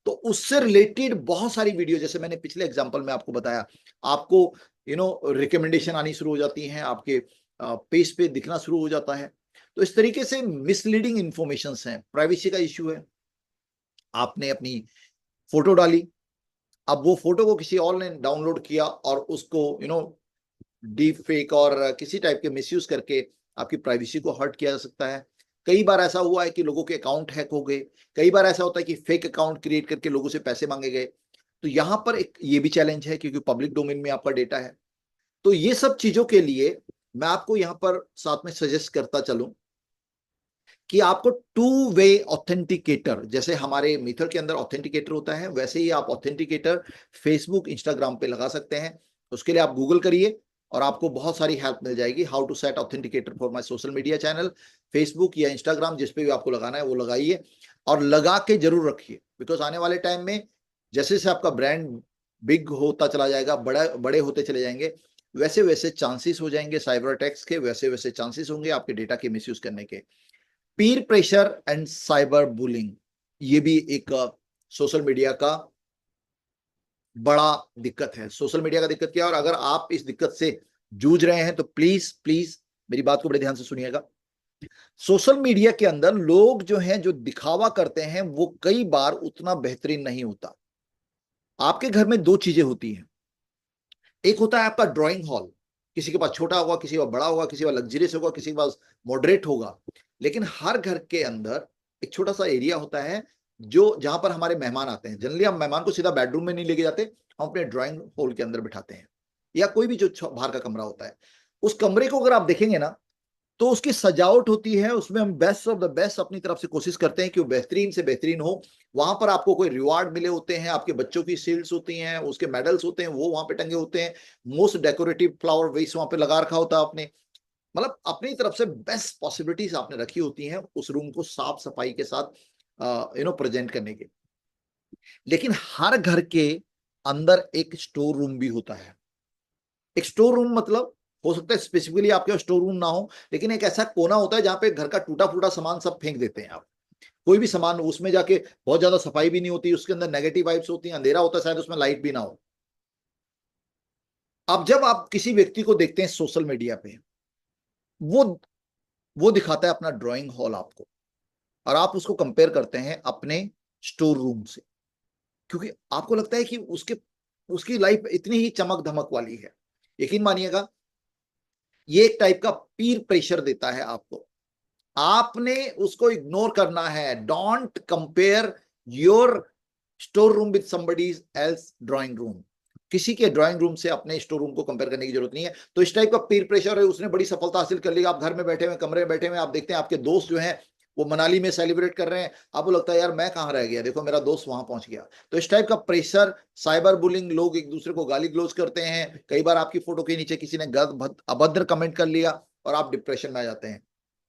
[SPEAKER 1] तो उससे रिलेटेड बहुत सारी वीडियो, जैसे मैंने पिछले एग्जांपल में आपको बताया, आपको रिकमेंडेशन आनी शुरू हो जाती हैं, आपके पेज पे दिखना शुरू हो जाता है। तो इस तरीके से मिसलीडिंग इंफॉर्मेशन हैं, प्राइवेसी का इश्यू है। आपने अपनी फोटो डाली, अब वो फोटो को किसी और ने डाउनलोड किया और उसको डीप फेक और किसी टाइप के मिसयूज करके आपकी प्राइवेसी को हर्ट किया जा सकता है। कई बार ऐसा हुआ है कि लोगों के अकाउंट हैक हो गए। कई बार ऐसा होता है कि फेक अकाउंट क्रिएट करके लोगों से पैसे मांगे गए। तो यहाँ पर एक ये भी चैलेंज है, क्योंकि पब्लिक डोमेन में आपका डेटा है। तो ये सब चीजों के लिए मैं आपको यहाँ पर साथ में सजेस्ट करता चलूं कि आपको टू वे ऑथेंटिकेटर, जैसे हमारे मीथड के अंदर ऑथेंटिकेटर होता है, वैसे ही आप ऑथेंटिकेटर फेसबुक, इंस्टाग्राम पे लगा सकते हैं। उसके लिए आप गूगल करिए और आपको बहुत सारी हेल्प मिल जाएगी। How to set authenticator for my social media channel, Facebook या इंस्टाग्राम, जिस पे भी आपको लगाना है वो लगाइए, और लगा के जरूर रखिए। बिकॉज आने वाले टाइम में जैसे जैसे आपका ब्रांड बिग होता चला जाएगा, बड़ा बड़े होते चले जाएंगे, वैसे वैसे चांसेस हो जाएंगे साइबर अटैक्स के, वैसे वैसे चांसेस होंगे आपके डेटा के मिसयूज करने के। पीर प्रेशर एंड साइबर बुलिंग, ये भी एक सोशल मीडिया का बड़ा दिक्कत है। सोशल मीडिया का दिक्कत क्या है, और अगर आप इस दिक्कत से जूझ रहे हैं, तो प्लीज प्लीज मेरी बात को बड़े ध्यान से सुनिएगा। सोशल मीडिया के अंदर लोग जो हैं, जो दिखावा करते हैं, वो कई बार उतना बेहतरीन नहीं होता। आपके घर में दो चीजें होती हैं। एक होता है आपका ड्राइंग हॉल, किसी के पास छोटा होगा, किसी का बड़ा होगा, किसी का लग्जरियस होगा, किसी के पास मॉडरेट होगा। लेकिन हर घर के अंदर एक छोटा सा एरिया होता है, जो जहां पर हमारे मेहमान आते हैं। जनरली हम मेहमान को सीधा बेडरूम में नहीं लेके जाते, हम अपने ड्राइंग हॉल के अंदर बिठाते हैं, या कोई भी जो बाहर का कमरा होता है। उस कमरे को अगर आप देखेंगे ना, तो उसकी सजावट होती है, उसमें हम बेस्ट ऑफ द बेस्ट अपनी तरफ से कोशिश करते हैं कि वो बेहतरीन से बेहतरीन हो। वहां पर आपको कोई रिवार्ड मिले होते हैं, आपके बच्चों की शील्ड्स होती हैं, उसके मेडल्स होते हैं, वो वहां पे टंगे होते हैं। मोस्ट डेकोरेटिव फ्लावर वेस वहां पे लगा रखा होता है आपने। मतलब अपनी तरफ से बेस्ट पॉसिबिलिटीज आपने रखी होती हैं उस रूम को साफ सफाई के साथ प्रेजेंट करने के। लेकिन हर घर के अंदर एक स्टोर रूम भी होता है। एक स्टोर रूम मतलब, हो सकता है स्पेसिफिकली आपके स्टोर रूम ना हो, लेकिन एक ऐसा कोना होता है जहां पे घर का टूटा फूटा सामान सब फेंक देते हैं आप। कोई भी सामान, उसमें जाके बहुत ज्यादा सफाई भी नहीं होती, उसके अंदर नेगेटिव वाइब्स होती हैं, अंधेरा होता है, शायद उसमें लाइट भी ना हो। अब जब आप किसी व्यक्ति को देखते हैं सोशल मीडिया पे, वो वो दिखाता है अपना ड्राइंग हॉल आपको, और आप उसको कंपेयर करते हैं अपने स्टोर रूम से, क्योंकि आपको लगता है कि उसके उसकी लाइफ इतनी ही चमक धमक वाली है। यकीन मानिएगा, ये एक टाइप का पीर प्रेशर देता है आपको। आपने उसको इग्नोर करना है। Don't compare your store room with somebody else drawing room. किसी के ड्राइंग रूम से अपने स्टोर रूम को कंपेयर करने की जरूरत नहीं है। तो इस टाइप का पीर प्रेशर है, उसने बड़ी सफलता हासिल कर ली, आप घर में बैठे हुए, कमरे में बैठे हुए, आप देखते हैं आपके दोस्त जो हैं वो मनाली में सेलिब्रेट कर रहे हैं, आपको लगता है यार मैं कहाँ रह गया, देखो मेरा दोस्त वहां पहुंच गया। तो इस टाइप का प्रेशर, साइबर बुलिंग, लोग एक दूसरे को गाली ग्लोज करते हैं, कई बार आपकी फोटो के नीचे किसी ने अभद्र कमेंट कर लिया और आप डिप्रेशन में आ जाते हैं।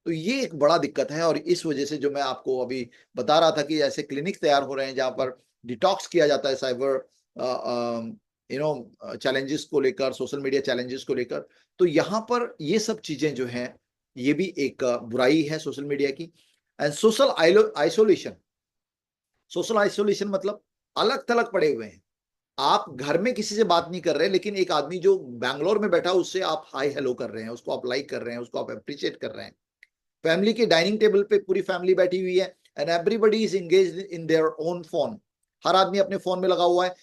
[SPEAKER 1] तो ये एक बड़ा दिक्कत है, और इस वजह से जो मैं आपको अभी बता रहा था कि ऐसे क्लिनिक तैयार हो रहे हैं जहां पर डिटॉक्स किया जाता है साइबर चैलेंजेस को लेकर, सोशल मीडिया चैलेंजेस को लेकर। तो यहाँ पर ये सब चीजें जो हैं, ये भी एक बुराई है सोशल मीडिया की। And social isolation, social isolation मतलब अलग थलग पड़े हुए हैं। आप घर में किसी से बात नहीं कर रहे, लेकिन एक आदमी जो बैंगलोर में बैठा उससे आप हाई हेलो कर रहे हैं, उसको आप लाइक कर रहे हैं, उसको आप अप्रिशिएट कर रहे हैं। फैमिली के डाइनिंग टेबल पे पूरी फैमिली बैठी हुई है, and everybody is engaged in their own phone. हर आदमी अपने फोन में लगा हुआ है।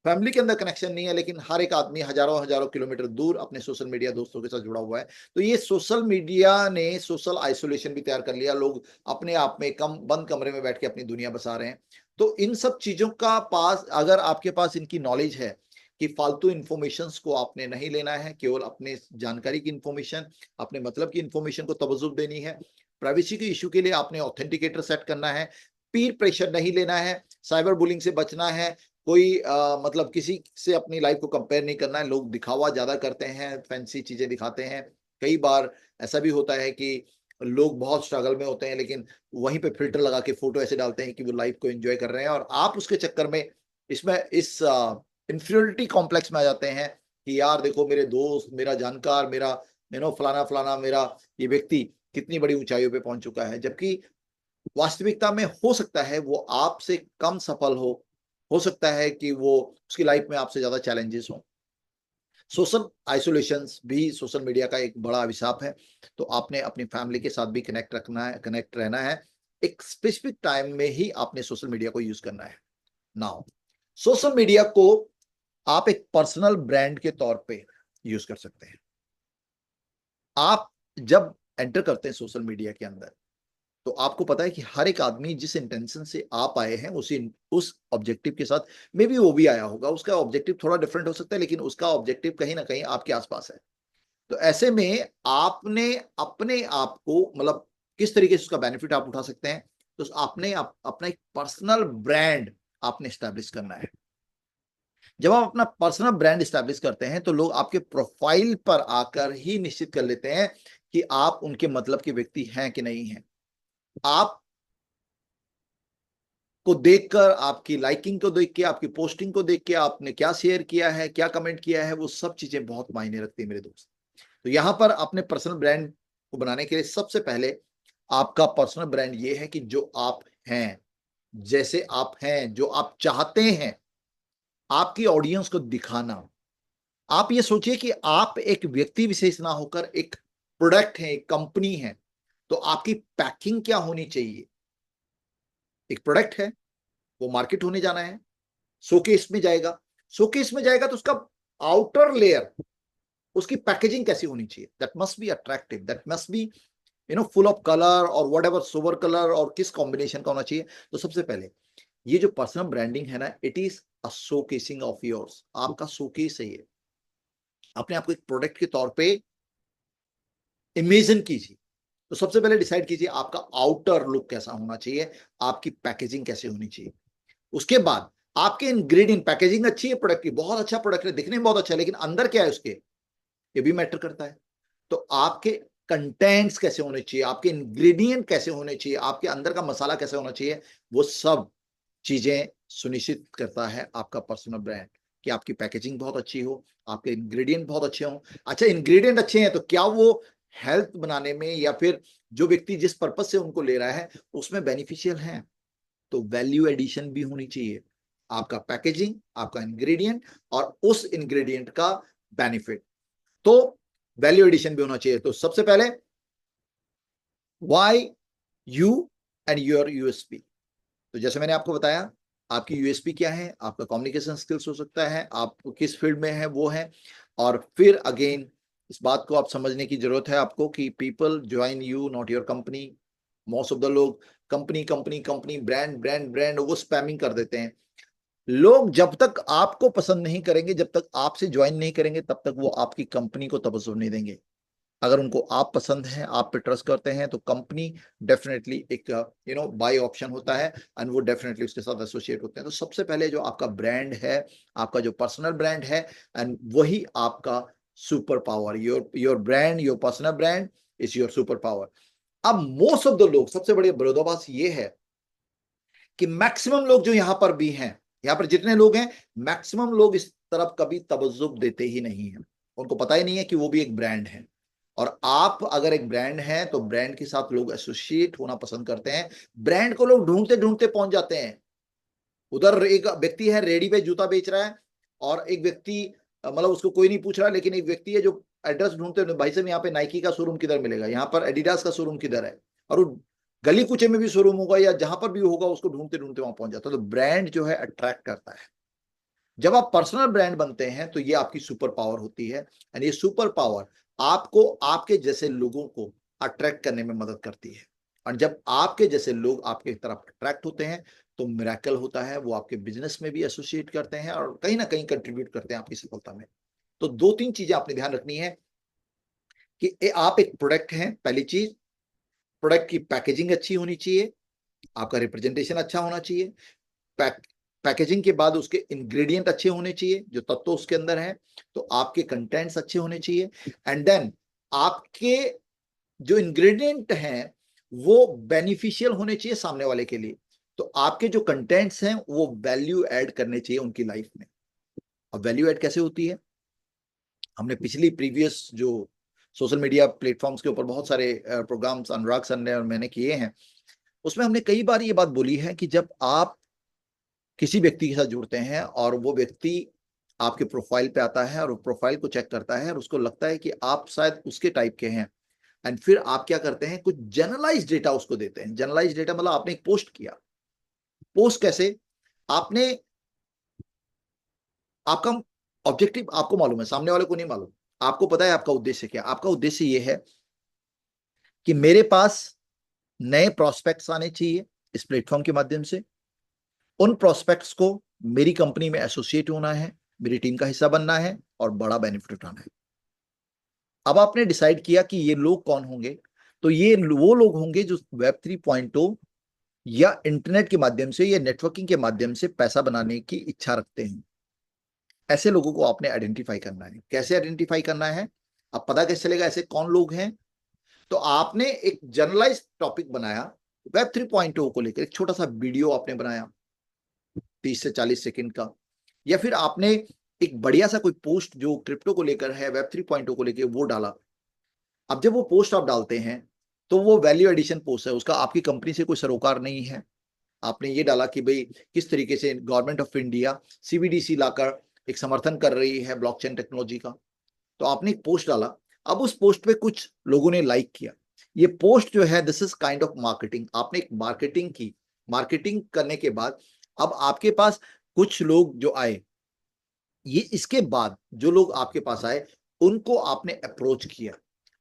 [SPEAKER 1] फैमिली के अंदर कनेक्शन नहीं है, लेकिन हर एक आदमी हजारों हजारों किलोमीटर दूर अपने सोशल मीडिया दोस्तों के साथ जुड़ा हुआ है। तो ये सोशल मीडिया ने सोशल आइसोलेशन भी तैयार कर लिया। लोग अपने आप में कम बंद कमरे में बैठ के अपनी दुनिया बसा रहे हैं। तो इन सब चीजों का पास, अगर आपके पास इनकी नॉलेज है कि फालतू इंफॉर्मेशंस को आपने नहीं लेना है, केवल अपने जानकारी की इंफॉर्मेशन, अपने मतलब की इंफॉर्मेशन को तवज्जो देनी है। प्राइवेसी के इशू के लिए आपने ऑथेंटिकेटर सेट करना है, पीर प्रेशर नहीं लेना है, साइबर बुलिंग से बचना है, कोई मतलब किसी से अपनी लाइफ को कंपेयर नहीं करना है। लोग दिखावा ज्यादा करते हैं, फैंसी चीजें दिखाते हैं। कई बार ऐसा भी होता है कि लोग बहुत स्ट्रगल में होते हैं, लेकिन वहीं पे फिल्टर लगा के फोटो ऐसे डालते हैं कि वो लाइफ को एंजॉय कर रहे हैं, और आप उसके चक्कर में इसमें इस इंफीरियरिटी कॉम्प्लेक्स में आ जाते हैं कि यार देखो मेरे दोस्त, मेरा जानकार, मेरा फलाना फलाना, मेरा ये व्यक्ति कितनी बड़ी ऊंचाइयों पे पहुंच चुका है। जबकि वास्तविकता में हो सकता है वो आपसे कम सफल हो सकता है कि वो उसकी लाइफ में आपसे ज्यादा चैलेंजेस हो। सोशल आइसोलेशन भी सोशल मीडिया का एक बड़ा अभिशाप है। तो आपने अपनी फैमिली के साथ भी कनेक्ट रखना है, कनेक्ट रहना है। एक स्पेसिफिक टाइम में ही आपने सोशल मीडिया को यूज करना है। नाउ सोशल मीडिया को आप एक पर्सनल ब्रांड के तौर पे यूज कर सकते हैं। आप जब एंटर करते हैं सोशल मीडिया के अंदर, तो आपको पता है कि हर एक आदमी जिस इंटेंशन से आप आए हैं उस ऑब्जेक्टिव के साथ मे बी वो भी आया होगा। उसका ऑब्जेक्टिव थोड़ा डिफरेंट हो सकता है, लेकिन उसका ऑब्जेक्टिव कहीं ना कहीं आपके आसपास है। तो ऐसे में आपने अपने आप को मतलब किस तरीके से उसका बेनिफिट आप उठा सकते हैं, तो आपने अपना एक पर्सनल ब्रांड आपने स्टैब्लिश करना है। जब आप अपना पर्सनल ब्रांड स्टैब्लिश करते हैं, तो लोग आपके प्रोफाइल पर आकर ही निश्चित कर लेते हैं कि आप उनके मतलब के व्यक्ति हैं कि नहीं हैं। आप को देखकर, आपकी लाइकिंग को देख के, आपकी पोस्टिंग को देख के, आपने क्या शेयर किया है, क्या कमेंट किया है, वो सब चीजें बहुत मायने रखती है मेरे दोस्त। तो यहां पर अपने पर्सनल ब्रांड को बनाने के लिए सबसे पहले आपका पर्सनल ब्रांड ये है कि जो आप हैं, जैसे आप हैं, जो आप चाहते हैं आपकी ऑडियंस को दिखाना। आप ये सोचिए कि आप एक व्यक्ति विशेष ना होकर एक प्रोडक्ट है, एक कंपनी है। तो आपकी पैकिंग क्या होनी चाहिए? एक प्रोडक्ट है, वो मार्केट होने जाना है, शोकेस में जाएगा। शोकेस में जाएगा तो उसका आउटर लेयर, उसकी पैकेजिंग कैसी होनी चाहिए? That must be attractive, that must be full of colour और वट एवर सोवर कलर, और किस कॉम्बिनेशन का होना चाहिए। तो सबसे पहले ये जो पर्सनल ब्रांडिंग है ना, it is a showcasing of yours. आपका शोकेस है ये। अपने आप को एक प्रोडक्ट के तौर पे इमेजिन कीजिए। तो सबसे पहले डिसाइड कीजिए आपका आउटर लुक कैसा होना चाहिए, आपकी पैकेजिंग कैसे होनी चाहिए। उसके बाद आपके इंग्रेडिएंट, पैकेजिंग अच्छी है प्रोडक्ट की, बहुत अच्छा प्रोडक्ट है, दिखने में बहुत अच्छा है, लेकिन अंदर क्या है उसके, ये भी मैटर करता है। तो आपके कंटेंट्स कैसे होने चाहिए, आपके इंग्रेडिएंट कैसे होने चाहिए, आपके अंदर का मसाला कैसे होना चाहिए, वो सब चीजें सुनिश्चित करता है आपका पर्सनल ब्रांड। कि आपकी पैकेजिंग बहुत अच्छी हो, आपके इंग्रेडिएंट बहुत अच्छे हों। अच्छा, इंग्रेडिएंट अच्छे हैं तो क्या वो हेल्थ बनाने में या फिर जो व्यक्ति जिस पर्पज से उनको ले रहा है उसमें बेनिफिशियल है? तो वैल्यू एडिशन भी होनी चाहिए। आपका पैकेजिंग, आपका इंग्रेडिएंट और उस इंग्रेडिएंट का बेनिफिट, तो वैल्यू एडिशन भी होना चाहिए। तो सबसे पहले why you and your USP. तो जैसे मैंने आपको बताया, आपकी यूएसपी क्या है, आपका कम्युनिकेशन स्किल्स हो सकता है, आप किस फील्ड में है वो है। और फिर अगेन इस बात को आप समझने की जरूरत है आपको कि people join you not your company. Most of the लोग company company company, brand brand brand, वो स्पैमिंग कर देते हैं। लोग जब तक आपको पसंद नहीं करेंगे, जब तक आपसे ज्वाइन नहीं करेंगे, तब तक वो आपकी कंपनी को तवज्जो नहीं देंगे। अगर उनको आप पसंद हैं, आप पे ट्रस्ट करते हैं, तो कंपनी डेफिनेटली एक बाय ऑप्शन होता है, एंड वो डेफिनेटली उसके साथ एसोसिएट होते हैं। तो सबसे पहले जो आपका ब्रांड है, आपका जो पर्सनल ब्रांड है, एंड वही आपका super power, your brand, your personal brand is your super power. अब मोस्ट ऑफ द लोग, सबसे बड़ी विरोधाभास ये है कि मैक्सिमम लोग जो यहां पर भी हैं, यहां पर जितने लोग हैं, मैक्सिमम लोग इस तरफ कभी तवज्जो देते ही नहीं है। उनको पता ही नहीं है कि वो भी एक ब्रांड है। और आप अगर एक ब्रांड है तो ब्रांड के साथ लोग एसोसिएट होना पसंद करते हैं। ब्रांड को लोग ढूंढते ढूंढते पहुंच जाते हैं। उधर एक व्यक्ति है रेडी पे जूता बेच रहा है, और एक व्यक्ति मतलब उसको कोई नहीं पूछ रहा, लेकिन एक व्यक्ति है जो एड्रेस ढूंढते हुए, भाई साहब यहाँ पे नाइकी का शोरूम किधर मिलेगा, यहाँ पर एडिडास का शोरूम किधर है, और वो गली कुचे में भी शोरूम होगा या जहां पर भी होगा, उसको ढूंढते ढूंढते वहां पहुंच जाता है। तो ब्रांड जो है अट्रैक्ट करता है। जब आप पर्सनल ब्रांड बनते हैं तो ये आपकी सुपर पावर होती है, एंड ये सुपर पावर आपको आपके जैसे लोगों को अट्रैक्ट करने में मदद करती है। और जब आपके जैसे लोग आपके तरफ अट्रैक्ट होते हैं तो मिरेकल होता है, वो आपके बिजनेस में भी एसोसिएट करते हैं और कहीं ना कहीं कंट्रीब्यूट करते हैं आपकी सफलता में। तो दो तीन चीजें आपने ध्यान रखनी है कि आप एक प्रोडक्ट हैं। पहली चीज, प्रोडक्ट की पैकेजिंग अच्छी होनी चाहिए, आपका रिप्रेजेंटेशन अच्छा होना चाहिए, पैक पैकेजिंग के बाद उसके इंग्रेडिएंट अच्छे होने चाहिए, जो तत्व उसके अंदर है, तो आपके कंटेंट्स अच्छे होने चाहिए, एंड देन आपके जो इंग्रेडिएंट हैं वो बेनिफिशियल होने चाहिए सामने वाले के लिए। तो आपके जो कंटेंट्स हैं वो वैल्यू ऐड करने चाहिए उनकी लाइफ में। और वैल्यू ऐड कैसे होती है, हमने पिछली प्रीवियस जो सोशल मीडिया प्लेटफॉर्म्स के ऊपर बहुत सारे प्रोग्राम्स अनुराग सर ने और मैंने किए हैं, उसमें हमने कई बार ये बात बोली है कि जब आप किसी व्यक्ति के साथ जुड़ते हैं और वो व्यक्ति आपके प्रोफाइल पे आता है और वो प्रोफाइल को चेक करता है और उसको लगता है कि आप शायद उसके टाइप के हैं, एंड फिर आप क्या करते हैं, कुछ जनरलाइज डेटा उसको देते हैं। जनरलाइज डेटा मतलब आपने एक पोस्ट किया। पोस्ट कैसे, आपने, आपका ऑब्जेक्टिव आपको मालूम है, सामने वाले को नहीं मालूम। आपको पता है आपका उद्देश्य क्या। आपका उद्देश्य ये है कि मेरे पास नए प्रोस्पेक्ट्स आने चाहिए इस प्लेटफॉर्म के माध्यम से, उन प्रोस्पेक्ट्स को मेरी कंपनी में एसोसिएट होना है, मेरी टीम का हिस्सा बनना है और बड़ा बेनिफिट उठाना है। अब आपने डिसाइड किया कि ये लोग कौन होंगे, तो ये वो लोग होंगे जो वेब 3.0 या इंटरनेट के माध्यम से या नेटवर्किंग के माध्यम से पैसा बनाने की इच्छा रखते हैं। ऐसे लोगों को आपने आइडेंटिफाई करना है। कैसे आइडेंटिफाई करना है, अब पता कैसे चलेगा ऐसे कौन लोग हैं। तो आपने एक जनरलाइज टॉपिक बनाया, वेब 3.0 को लेकर एक छोटा सा वीडियो आपने बनाया 30 से 40 सेकंड का, या फिर आपने एक बढ़िया सा कोई पोस्ट जो क्रिप्टो को लेकर है, वेब 3.0 को लेकर, वो डाला। अब जब वो पोस्ट आप डालते हैं तो वो वैल्यू एडिशन पोस्ट है, उसका आपकी कंपनी से कोई सरोकार नहीं है। आपने ये डाला कि भाई किस तरीके से गवर्नमेंट ऑफ इंडिया सीबीडीसी लाकर एक समर्थन कर रही है ब्लॉकचेन टेक्नोलॉजी का। तो आपने एक पोस्ट डाला, अब उस पोस्ट पे कुछ लोगों ने लाइक किया। ये पोस्ट जो है, this is kind of marketing. आपने एक मार्केटिंग की। मार्केटिंग करने के बाद अब आपके पास कुछ लोग जो आए, ये इसके बाद जो लोग आपके पास आए उनको आपने अप्रोच किया,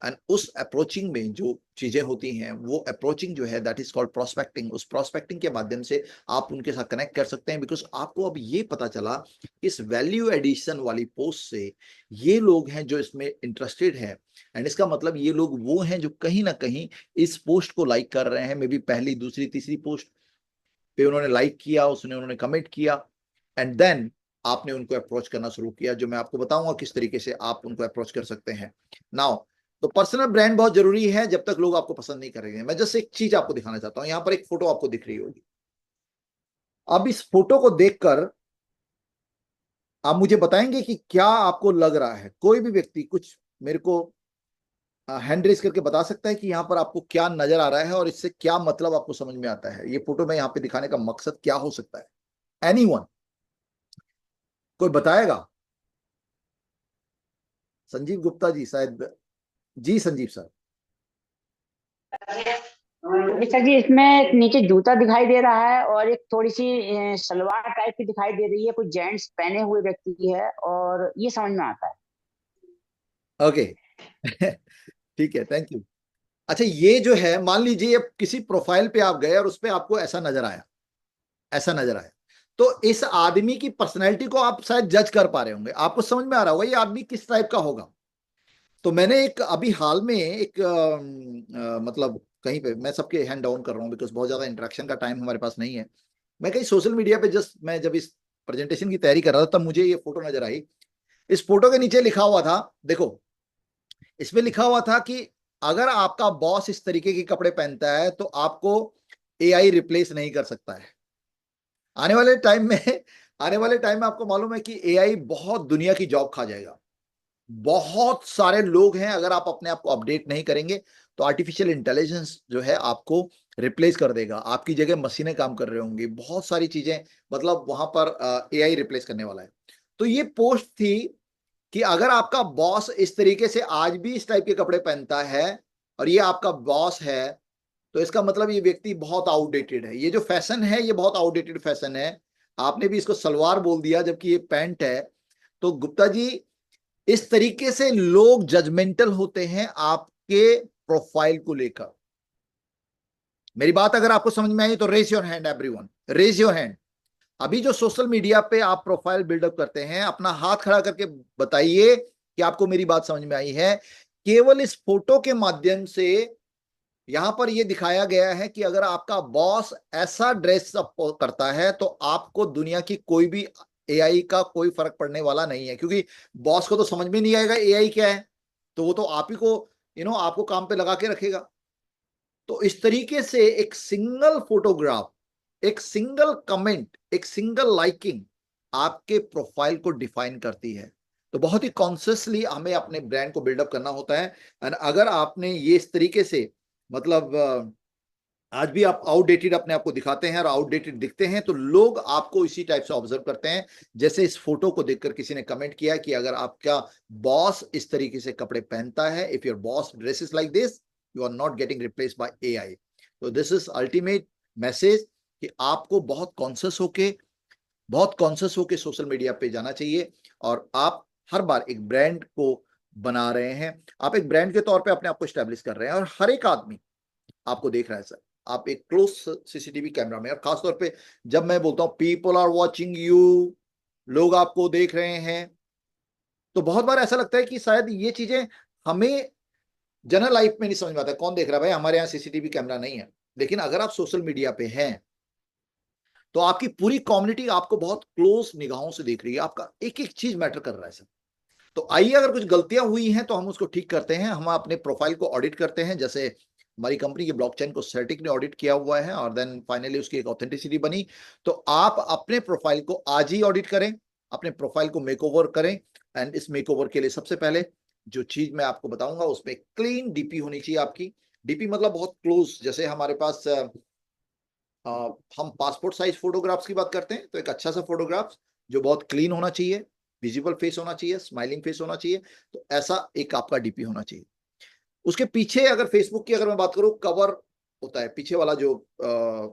[SPEAKER 1] एंड उस अप्रोचिंग में जो चीजें होती हैं वो अप्रोचिंग जो है दैट इज कॉल्ड प्रोस्पेक्टिंग। उस प्रोस्पेक्टिंग के माध्यम से आप उनके साथ कनेक्ट कर सकते हैं, बिकॉज आपको अब ये पता चला इस वैल्यू एडिशन वाली पोस्ट से ये लोग हैं जो इसमें इंटरेस्टेड है, एंड इसका मतलब ये लोग वो हैं जो कहीं ना कहीं इस पोस्ट को लाइक कर रहे हैं। मे बी पहली दूसरी तीसरी पोस्ट पे उन्होंने लाइक किया, उसने उन्होंने कमेंट किया, एंड देन आपने उनको अप्रोच करना शुरू किया, जो मैं आपको बताऊंगा किस तरीके से आप उनको अप्रोच कर सकते हैं। नाउ, तो पर्सनल ब्रांड बहुत जरूरी है जब तक लोग आपको पसंद नहीं करेंगे। मैं जस्ट एक चीज आपको दिखाना चाहता हूं, यहां पर एक फोटो आपको दिख रही होगी। अब इस फोटो को देखकर आप मुझे बताएंगे कि क्या आपको लग रहा है। कोई भी व्यक्ति कुछ मेरे को हैंड रेस करके बता सकता है कि यहाँ पर आपको क्या नजर आ रहा है और इससे क्या मतलब आपको समझ में आता है। ये फोटो में यहाँ पे दिखाने का मकसद क्या हो सकता है। एनीवन, कोई बताएगा? संजीव गुप्ता जी शायद। जी संजीव सर।
[SPEAKER 2] जैसा जी इसमें नीचे जूता दिखाई दे रहा है और एक थोड़ी सी सलवार टाइप की दिखाई दे रही है, कुछ जेंट्स पहने हुए व्यक्ति है और ये समझ में आता है।
[SPEAKER 1] ओके। ठीक है, थैंक यू। अच्छा, ये जो है, मान लीजिए अब किसी प्रोफाइल पे आप गए और उस पे आपको ऐसा नजर आया, ऐसा नजर आया, तो इस आदमी की पर्सनैलिटी को आप शायद जज कर पा रहे होंगे, आपको समझ में आ रहा होगा ये आदमी किस टाइप का होगा। तो मैंने एक अभी हाल में एक मतलब कहीं पे, मैं सबके हैंड डाउन कर रहा हूँ बिकॉज बहुत ज्यादा इंटरेक्शन का टाइम हमारे पास नहीं है। मैं कहीं सोशल मीडिया पे जस्ट मैं जब इस प्रेजेंटेशन की तैयारी कर रहा था तब मुझे ये फोटो नजर आई। इस फोटो के नीचे लिखा हुआ था, देखो, इसमें लिखा हुआ था कि अगर आपका बॉस इस तरीके के कपड़े पहनता है तो आपको एआई रिप्लेस नहीं कर सकता है। आने वाले टाइम में आने वाले टाइम में आपको मालूम है कि एआई बहुत दुनिया की जॉब खा जाएगा। बहुत सारे लोग हैं, अगर आप अपने आप को अपडेट नहीं करेंगे तो आर्टिफिशियल इंटेलिजेंस जो है आपको रिप्लेस कर देगा, आपकी जगह मशीनें काम कर रहे होंगी, बहुत सारी चीजें, मतलब वहां पर एआई रिप्लेस करने वाला है। तो ये पोस्ट थी कि अगर आपका बॉस इस तरीके से आज भी इस टाइप के कपड़े पहनता है और ये आपका बॉस है, तो इसका मतलब ये व्यक्ति बहुत आउटडेटेड है। ये जो फैशन है ये बहुत आउटडेटेड फैशन है। आपने भी इसको सलवार बोल दिया जबकि ये पैंट है। तो गुप्ता जी, इस तरीके से लोग जजमेंटल होते हैं आपके प्रोफाइल को लेकर। मेरी बात अगर आपको समझ में आई तो raise your hand everyone, raise your hand. अभी जो सोशल मीडिया पे आप प्रोफाइल बिल्डअप करते हैं, अपना हाथ खड़ा करके बताइए कि आपको मेरी बात समझ में आई है। केवल इस फोटो के माध्यम से यहां पर यह दिखाया गया है कि अगर आपका बॉस ऐसा ड्रेस अप करता है तो आपको दुनिया की कोई भी एआई का कोई फर्क पड़ने वाला नहीं है, क्योंकि बॉस को तो समझ में नहीं आएगा एआई क्या है, तो वो तो आप ही को आपको काम पे लगा के रखेगा। तो इस तरीके से एक सिंगल फोटोग्राफ, एक सिंगल कमेंट, एक सिंगल लाइकिंग आपके प्रोफाइल को डिफाइन करती है। तो बहुत ही कॉन्शियसली हमें अपने ब्रांड को बिल्डअप करना होता है। एंड अगर आपने ये इस तरीके से मतलब आज भी आप आउटडेटेड अपने आप को दिखाते हैं और आउटडेटेड दिखते हैं, तो लोग आपको इसी टाइप से ऑब्जर्व करते हैं। जैसे इस फोटो को देखकर किसी ने कमेंट किया कि अगर आपका बॉस इस तरीके से कपड़े पहनता है, if your boss dresses like this, you are not getting replaced by AI. तो दिस इज अल्टीमेट मैसेज कि आपको बहुत कॉन्शियस होके सोशल मीडिया पे जाना चाहिए। और आप हर बार एक ब्रांड को बना रहे हैं, आप एक ब्रांड के तौर पे अपने आप को स्टैब्लिश कर रहे हैं, और हर एक आदमी आपको देख रहा है सर। आप एक क्लोज सीसीटीवी कैमरा में, और खासतौर पे जब मैं बोलता हूं पीपल आर वॉचिंग यू, लोग आपको देख रहे हैं, तो बहुत बार ऐसा लगता है कि शायद ये चीजें हमें जनरल लाइफ में नहीं समझ में आता। कौन देख रहा है भाई, हमारे यहाँ सीसीटीवी कैमरा नहीं है। लेकिन अगर आप सोशल मीडिया पे हैं तो आपकी पूरी कम्युनिटी आपको बहुत क्लोज निगाहों से देख रही है, आपका एक एक चीज मैटर कर रहा है सर। तो आइए, अगर कुछ गलतियां हुई हैं तो हम उसको ठीक करते हैं, हम अपने प्रोफाइल को ऑडिट करते हैं। जैसे हमारी कंपनी की ब्लॉकचेन को सर्टिक ने ऑडिट किया हुआ है और देन फाइनली उसकी एक ऑथेंटिसिटी बनी। तो आप अपने प्रोफाइल को आज ही ऑडिट करें, अपने प्रोफाइल को मेकओवर करें। एंड इस मेकओवर के लिए सबसे पहले जो चीज मैं आपको बताऊंगा, उसमें क्लीन डीपी होनी चाहिए आपकी। डीपी मतलब बहुत क्लोज, जैसे हमारे पास हम पासपोर्ट साइज फोटोग्राफ्स की बात करते हैं, तो एक अच्छा सा फोटोग्राफ जो बहुत क्लीन होना चाहिए, विजिबल फेस होना चाहिए, स्माइलिंग फेस होना चाहिए। तो ऐसा एक आपका डीपी होना चाहिए। उसके पीछे अगर फेसबुक की अगर मैं बात करूं, कवर होता है पीछे वाला, जो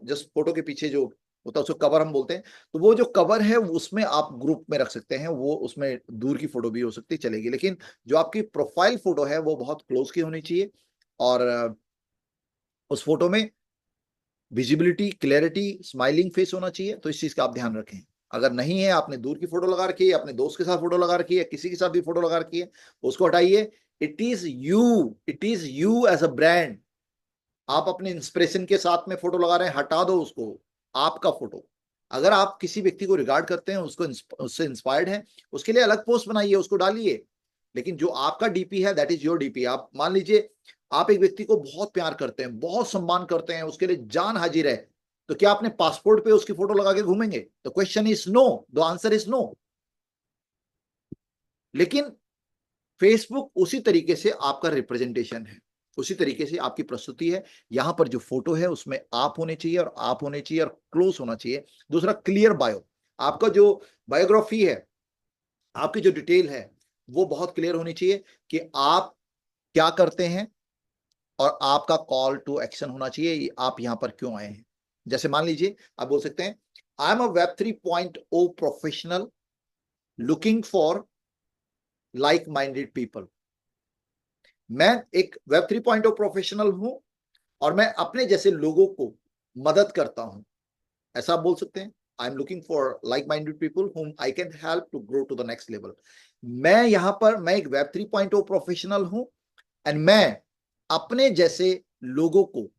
[SPEAKER 1] जस्ट फोटो के पीछे जो होता है उसको कवर हम बोलते हैं। तो वो जो कवर है उसमें आप ग्रुप में रख सकते हैं, वो उसमें दूर की फोटो भी हो सकती है, चलेगी। लेकिन जो आपकी प्रोफाइल फोटो है वो बहुत क्लोज की होनी चाहिए, और उस फोटो में विजिबिलिटी, क्लैरिटी, स्माइलिंग फेस होना चाहिए। तो इस चीज का आप ध्यान रखें। अगर नहीं है, आपने दूर की फोटो लगा रखी है, अपने दोस्त के साथ फोटो लगा रखी है, किसी के साथ भी फोटो लगा रखी है, उसको हटाइए। It is you as a brand. आप अपने इंस्पिरेशन के साथ में फोटो लगा रहे हैं, हटा दो उसको। आपका फोटो, अगर आप किसी व्यक्ति को रिगार्ड करते हैं, उससे इंस्पायर्ड है, उसके लिए अलग पोस्ट बनाइए, उसको डालिए। लेकिन जो आपका डीपी है, दैट इज योर डीपी। आप मान लीजिए आप एक व्यक्ति को बहुत प्यार करते हैं, बहुत सम्मान करते हैं, उसके लिए जान हाजिर है, तो क्या अपने पासपोर्ट पे उसकी फोटो लगा के घूमेंगे? तो question is no, the answer is no. लेकिन फेसबुक उसी तरीके से आपका रिप्रेजेंटेशन है, उसी तरीके से आपकी प्रस्तुति है। यहां पर जो फोटो है उसमें आप होने चाहिए, और आप होने चाहिए और क्लोज होना चाहिए। दूसरा, क्लियर बायो। आपका जो बायोग्राफी है, आपकी जो डिटेल है, वो बहुत क्लियर होनी चाहिए कि आप क्या करते हैं, और आपका कॉल टू एक्शन होना चाहिए, आप यहां पर क्यों आए हैं। जैसे मान लीजिए आप बोल सकते हैं, I am a web 3.0 professional looking for like minded people. मैं एक वेब 3.0 प्रोफेशनल हूं, और मैं अपने जैसे लोगों को मदद करता हूं। ऐसा आप बोल सकते हैं, I am looking for like minded people whom I can help to grow to the next level. मैं एक वेब 3.0 प्रोफेशनल हूं, एंड मैं अपने जैसे लोगों को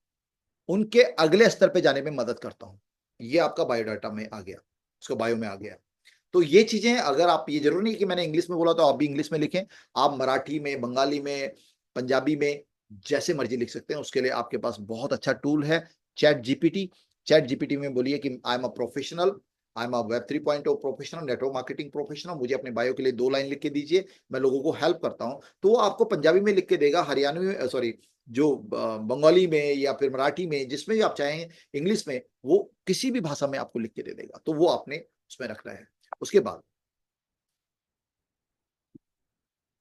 [SPEAKER 1] उनके अगले स्तर पे जाने में मदद करता हूं। ये आपका बायोडाटा में आ गया, उसका बायो में आ गया। तो ये चीजें, अगर आप, ये जरूरी नहीं कि मैंने इंग्लिश में बोला तो आप भी इंग्लिश में लिखें, आप मराठी में, बंगाली में, पंजाबी में, जैसे मर्जी लिख सकते हैं। उसके लिए आपके पास बहुत अच्छा टूल है, चैट जीपीटी। चैट जीपीटी में बोलिए कि I am a professional, I am a web 3.0 professional, network marketing professional, मुझे अपने बायो के लिए 2 लाइन लिख के दीजिए, मैं लोगों को हेल्प करता हूं। तो वो आपको पंजाबी में लिख के देगा, हरियाणवी में, सॉरी, जो बंगाली में या फिर मराठी में, जिसमें भी आप चाहें, इंग्लिश में, वो किसी भी भाषा में आपको लिख के दे देगा। तो वो आपने उसमें रखना है। उसके बाद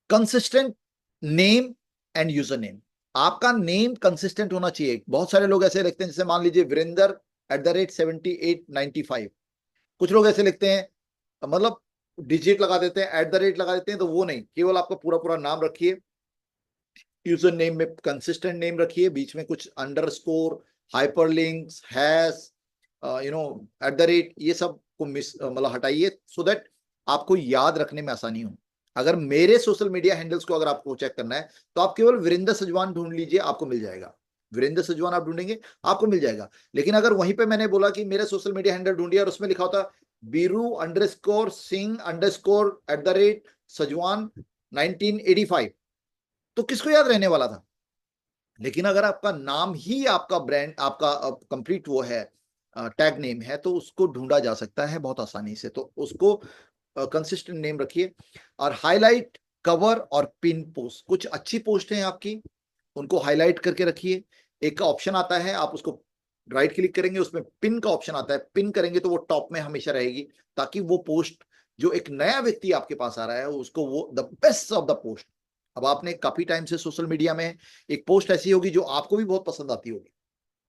[SPEAKER 1] consistent name and user name. आपका नेम कंसिस्टेंट होना चाहिए। बहुत सारे लोग ऐसे रखते हैं, जैसे मान लीजिए वीरेंद्र @7895। कुछ लोग ऐसे लिखते हैं, मतलब डिजिट लगा देते हैं, @ लगा देते हैं, तो वो नहीं, केवल आपका पूरा पूरा नाम रखिए, यूजर नेम में कंसिस्टेंट नेम रखिए, बीच में कुछ अंडरस्कोर, हाइपरलिंक्स, हैश, ये सब को मिस मतलब हटाइए, सो दैट आपको याद रखने में आसानी हो। अगर मेरे सोशल मीडिया हैंडल्स को अगर आपको चेक करना है तो आप केवल वीरेंद्र सजवान ढूंढ लीजिए, आपको मिल जाएगा। वीरेंद्र सजवान आप ढूंढेंगे, आपको मिल जाएगा। लेकिन अगर वहीं पे मैंने बोला कि मेरे सोशल मीडिया हैंडल ढूंढिए और उसमें लिखा होता बीरू_सिंह_सजवान 1985, तो किसको याद रहने वाला था। लेकिन अगर आपका नाम ही आपका ब्रांड, आपका कंप्लीट वो है, टैग नेम है, तो उसको ढूंढा जा सकता है बहुत आसानी से। तो उसको कंसिस्टेंट नेम रखिए। और हाईलाइट, कवर और पिन पोस्ट, कुछ अच्छी पोस्ट हैं आपकी, उनको हाईलाइट करके रखिए। एक ऑप्शन आता है, आप उसको राइट क्लिक करेंगे, उसमें पिन का ऑप्शन आता है, पिन करेंगे तो वो टॉप में हमेशा रहेगी, ताकि वो पोस्ट जो एक नया व्यक्ति आपके पास आ रहा है उसको वो the best of the post. अब आपने काफी टाइम से सोशल मीडिया में, एक पोस्ट ऐसी होगी जो आपको भी बहुत पसंद आती होगी,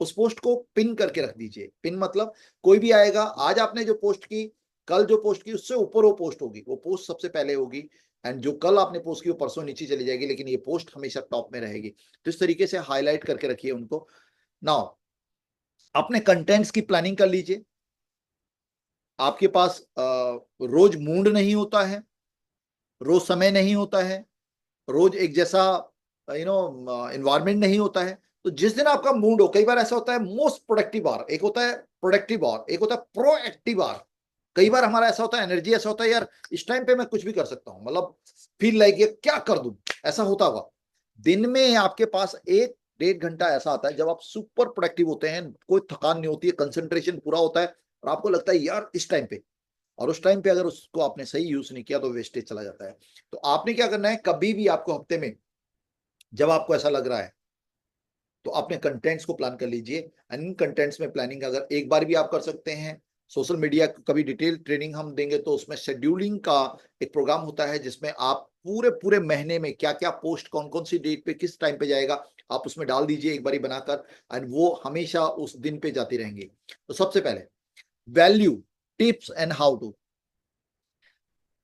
[SPEAKER 1] उस पोस्ट को पिन करके रख दीजिए। पिन मतलब कोई भी आएगा, आज आपने जो पोस्ट की, कल जो पोस्ट की, उससे ऊपर वो पोस्ट होगी, वो पोस्ट सबसे पहले होगी, एंड जो कल आपने पोस्ट की वो परसों नीचे चली जाएगी, लेकिन ये पोस्ट हमेशा टॉप में रहेगी। तो इस तरीके से हाईलाइट करके रखिए उनको। नाउ अपने कंटेंट्स की प्लानिंग कर लीजिए। आपके पास रोज मूड नहीं होता है, रोज समय नहीं होता है, रोज एक जैसा इन्वायरमेंट नहीं होता है। तो जिस दिन आपका मूड हो, कई बार ऐसा होता है मोस्ट प्रोडक्टिव आवर, एक होता है प्रोडक्टिव आवर, एक होता है प्रोएक्टिव आवर। कई बार हमारा ऐसा होता है, एनर्जी ऐसा होता है, यार इस टाइम पे मैं कुछ भी कर सकता हूं, मतलब फील लाइक ये क्या कर दूं, ऐसा होता हुआ। दिन में आपके पास 1-1.5 घंटा ऐसा आता है जब आप सुपर प्रोडक्टिव होते हैं, कोई थकान नहीं होती है, कंसंट्रेशन पूरा होता है, और आपको लगता है यार इस टाइम पे, और उस टाइम पे अगर उसको आपने सही यूज नहीं किया तो वेस्टेज चला जाता है। तो आपने क्या करना है, कभी भी आपको हफ्ते में जब आपको ऐसा लग रहा है, तो अपने कंटेंट्स को प्लान कर लीजिए। एंड इन कंटेंट्स में प्लानिंग अगर एक बार भी आप कर सकते हैं, सोशल मीडिया कभी डिटेल ट्रेनिंग हम देंगे तो उसमें शेड्यूलिंग का एक प्रोग्राम होता है, जिसमें आप पूरे पूरे महीने में क्या क्या पोस्ट कौन कौन सी डेट पे किस टाइम पे जाएगा, आप उसमें डाल दीजिए एक बारी बनाकर, एंड वो हमेशा उस दिन पे जाती रहेंगी। तो सबसे पहले value, tips and how to.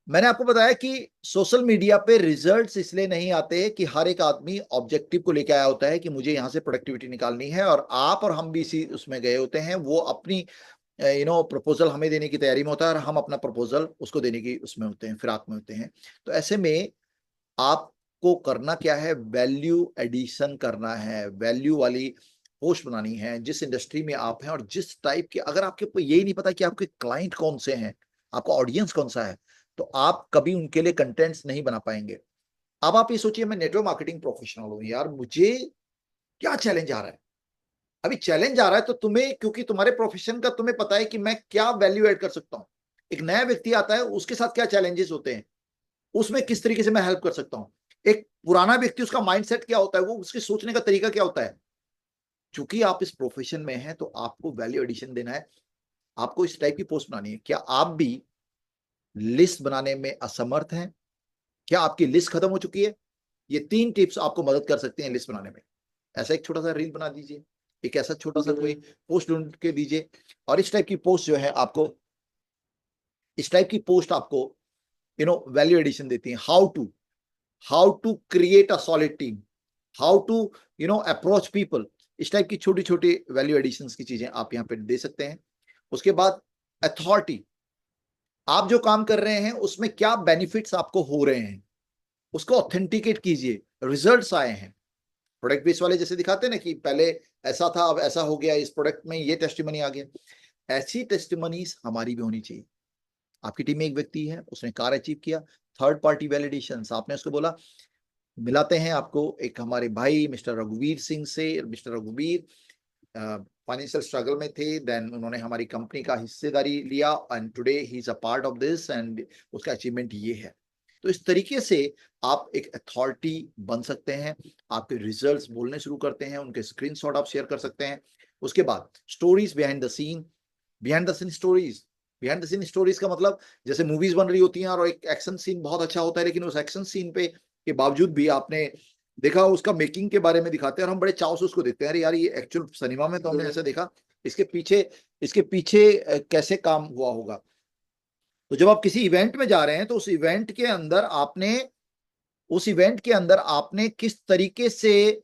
[SPEAKER 1] मैंने आपको बताया कि सोशल मीडिया पे रिजल्ट्स इसलिए नहीं आते कि हर एक आदमी ऑब्जेक्टिव को लेकर आया होता है कि मुझे यहां से प्रोडक्टिविटी निकालनी है, और आप और हम भी इसी उसमें गए होते हैं। वो अपनी प्रपोजल हमें देने की तैयारी में होता है, और हम अपना प्रपोजल उसको देने की उसमें होते हैं, फिराक में होते हैं। तो ऐसे में आपको करना क्या है, वैल्यू एडिशन करना है, वैल्यू वाली पोस्ट बनानी है। जिस इंडस्ट्री में आप हैं और जिस टाइप के, अगर आपके यही नहीं पता कि आपके क्लाइंट कौन से हैं, आपका ऑडियंस कौन सा है, तो आप कभी उनके लिए कंटेंट्स नहीं बना पाएंगे। अब आप ये सोचिए, मैं नेटवर्क मार्केटिंग प्रोफेशनल हूं यार, मुझे क्या चैलेंज आ रहा है। अभी चैलेंज आ रहा है तो तुम्हें, क्योंकि तुम्हारे प्रोफेशन का तुम्हें पता है कि मैं क्या वैल्यू ऐड कर सकता हूं। एक नया व्यक्ति आता है, उसके साथ क्या चैलेंजेस होते हैं, उसमें किस तरीके से मैं हेल्प कर सकता हूं। एक पुराना व्यक्ति, उसका माइंडसेट क्या होता है, वो उसके सोचने का तरीका क्या होता है। चूंकि आप इस प्रोफेशन में हैं, तो आपको वैल्यू एडिशन देना है। आपको इस टाइप की पोस्ट बनानी है। क्या आप भी लिस्ट बनाने में असमर्थ हैं? क्या आपकी लिस्ट खत्म हो चुकी है? ये 3 टिप्स आपको मदद कर सकते हैं लिस्ट बनाने में। ऐसा एक छोटा सा रील बना दीजिए, एक ऐसा छोटा सा कोई पोस्ट ढूंढ के दीजिए, और इस टाइप की पोस्ट जो है आपको, इस टाइप की पोस्ट आपको वैल्यू एडिशन देती है। How to create a solid team, how to approach people, इस टाइप की छोटी छोटी वैल्यू एडिशन की चीजें आप यहाँ पे दे सकते हैं। उसके बाद अथॉरिटी, आप जो काम कर रहे हैं उसमें क्या बेनिफिट्स आपको हो रहे हैं, उसको ऑथेंटिकेट कीजिए। रिजल्ट्स आए हैं, प्रोडक्ट बेस वाले जैसे दिखाते हैं ना कि पहले ऐसा था, अब ऐसा हो गया, इस प्रोडक्ट में ये टेस्टिमनी आ गया। ऐसी टेस्टिमनीज हमारी भी होनी चाहिए। आपकी टीम में एक व्यक्ति है, उसने कार अचीव किया, थर्ड पार्टी वैलिडेशन, आपने उसको बोला मिलाते हैं आपको एक हमारे भाई मिस्टर रघुवीर सिंह से। मिस्टर रघुवीर फाइनेंशियल स्ट्रगल में थे, देन उन्होंने हमारी कंपनी का हिस्सेदारी लिया, and today he is a part of this, and उसका अचीवमेंट ये है। तो इस तरीके से आप एक अथॉरिटी बन सकते हैं। आपके रिजल्ट्स बोलने शुरू करते हैं, उनके स्क्रीनशॉट आप शेयर कर सकते हैं। उसके बाद stories behind the scene, behind the scene stories. Behind the scene stories का मतलब, जैसे मूवीज बन रही होती हैं और एक एक्शन सीन बहुत अच्छा होता है, लेकिन उस एक्शन सीन पे के बावजूद भी आपने देखा उसका मेकिंग के बारे में दिखाते हैं, और हम बड़े चाव से उसको देखते हैं, अरे यार ये एक्चुअल सिनेमा में तो हमने ऐसे देखा, इसके पीछे कैसे काम हुआ होगा। तो जब आप किसी इवेंट में जा रहे हैं तो उस इवेंट के अंदर आपने किस तरीके से,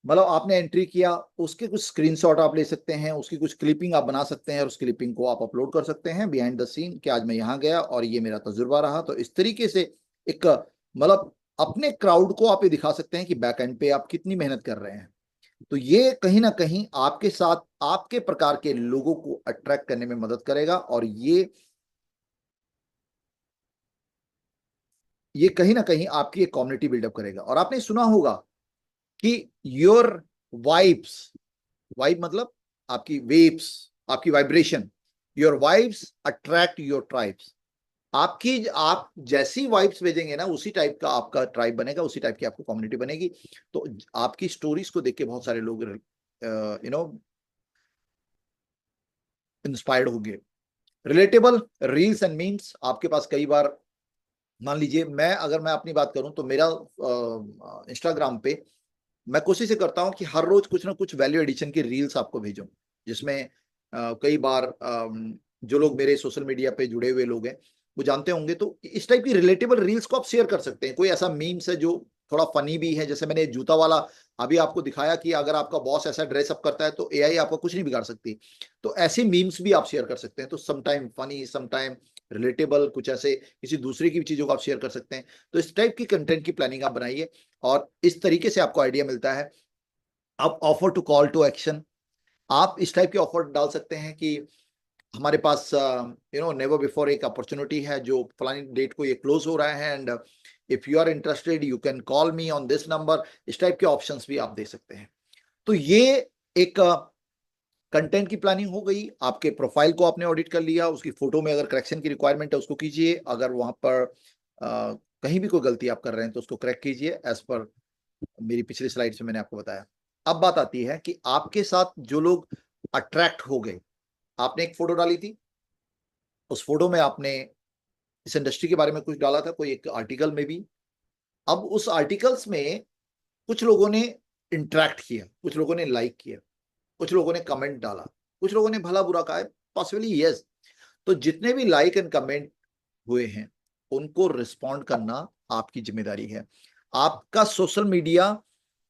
[SPEAKER 1] मतलब आपने एंट्री किया, उसके कुछ स्क्रीनशॉट आप ले सकते हैं, उसकी कुछ क्लिपिंग आप बना सकते हैं और उस क्लिपिंग को आप अपलोड कर सकते हैं बिहाइंड द सीन कि आज मैं यहाँ गया और ये मेरा तजुर्बा रहा। तो इस तरीके से एक, मतलब अपने क्राउड को आप ये दिखा सकते हैं कि बैक एंड पे आप कितनी मेहनत कर रहे हैं। तो ये कहीं ना कहीं आपके साथ आपके प्रकार के लोगों को अट्रैक्ट करने में मदद करेगा, और ये कहीं ना कहीं आपकी एक कम्युनिटी बिल्डअप करेगा। और आपने सुना होगा कि योर वाइब्स, वाइब मतलब आपकी वेव्स, आपकी vibration, your vibes attract your tribes. आप जैसी वाइब्स भेजेंगे ना, उसी टाइप का आपका ट्राइब बनेगा, उसी टाइप की आपको कम्युनिटी बनेगी। तो आपकी स्टोरीज को देख के बहुत सारे लोग इंस्पायर्ड होंगे। रिलेटेबल रील्स एंड मीम्स आपके पास कई बार, मान लीजिए मैं अपनी बात करूं तो मेरा इंस्टाग्राम पे मैं कोशिश ये करता हूं कि हर रोज कुछ ना कुछ वैल्यू एडिशन की रील्स आपको भेजूं, जिसमें कई बार जो लोग मेरे सोशल मीडिया पे जुड़े हुए लोग हैं वो जानते होंगे। तो इस टाइप की रिलेटेबल रील्स को आप शेयर कर सकते हैं। कोई ऐसा मीम्स है जो थोड़ा फनी भी है, जैसे मैंने जूता वाला अभी आपको दिखाया कि अगर आपका बॉस ऐसा ड्रेसअप करता है तो एआई आपका कुछ नहीं बिगाड़ सकती। तो ऐसी मीम्स भी आप शेयर कर सकते हैं। तो समटाइम फनी, समटाइम रिलेटेबल, कुछ ऐसे किसी दूसरे की चीजों को आप शेयर कर सकते हैं। तो इस टाइप की कंटेंट की प्लानिंग आप बनाइए और इस तरीके से आपको आइडिया मिलता है। आप offer to call to action, आप इस टाइप के ऑफर डाल सकते हैं कि हमारे पास नेवर बिफोर एक अपॉर्चुनिटी है जो फलानी डेट को ये क्लोज हो रहा है, and if you are interested you can call me on this number. इस टाइप के ऑप्शंस भी आप दे सकते हैं। तो ये एक कंटेंट की प्लानिंग हो गई। आपके प्रोफाइल को आपने ऑडिट कर लिया, उसकी फोटो में अगर करेक्शन की रिक्वायरमेंट है उसको कीजिए, अगर वहां पर कहीं भी कोई गलती आप कर रहे हैं तो उसको करेक्ट कीजिए एज पर मेरी पिछली स्लाइड में मैंने आपको बताया। अब बात आती है कि आपके साथ जो लोग अट्रैक्ट हो गए, आपने एक फोटो डाली थी, उस फोटो में आपने इस इंडस्ट्री के बारे में कुछ डाला था, कोई एक आर्टिकल में भी। अब उस आर्टिकल्स में कुछ लोगों ने इंटरेक्ट किया, कुछ लोगों ने लाइक किया, कुछ लोगों ने कमेंट डाला, कुछ लोगों ने भला बुरा कहा, पॉसिबली यस। तो जितने भी लाइक एंड कमेंट हुए हैं उनको रिस्पॉन्ड करना आपकी जिम्मेदारी है। आपका सोशल मीडिया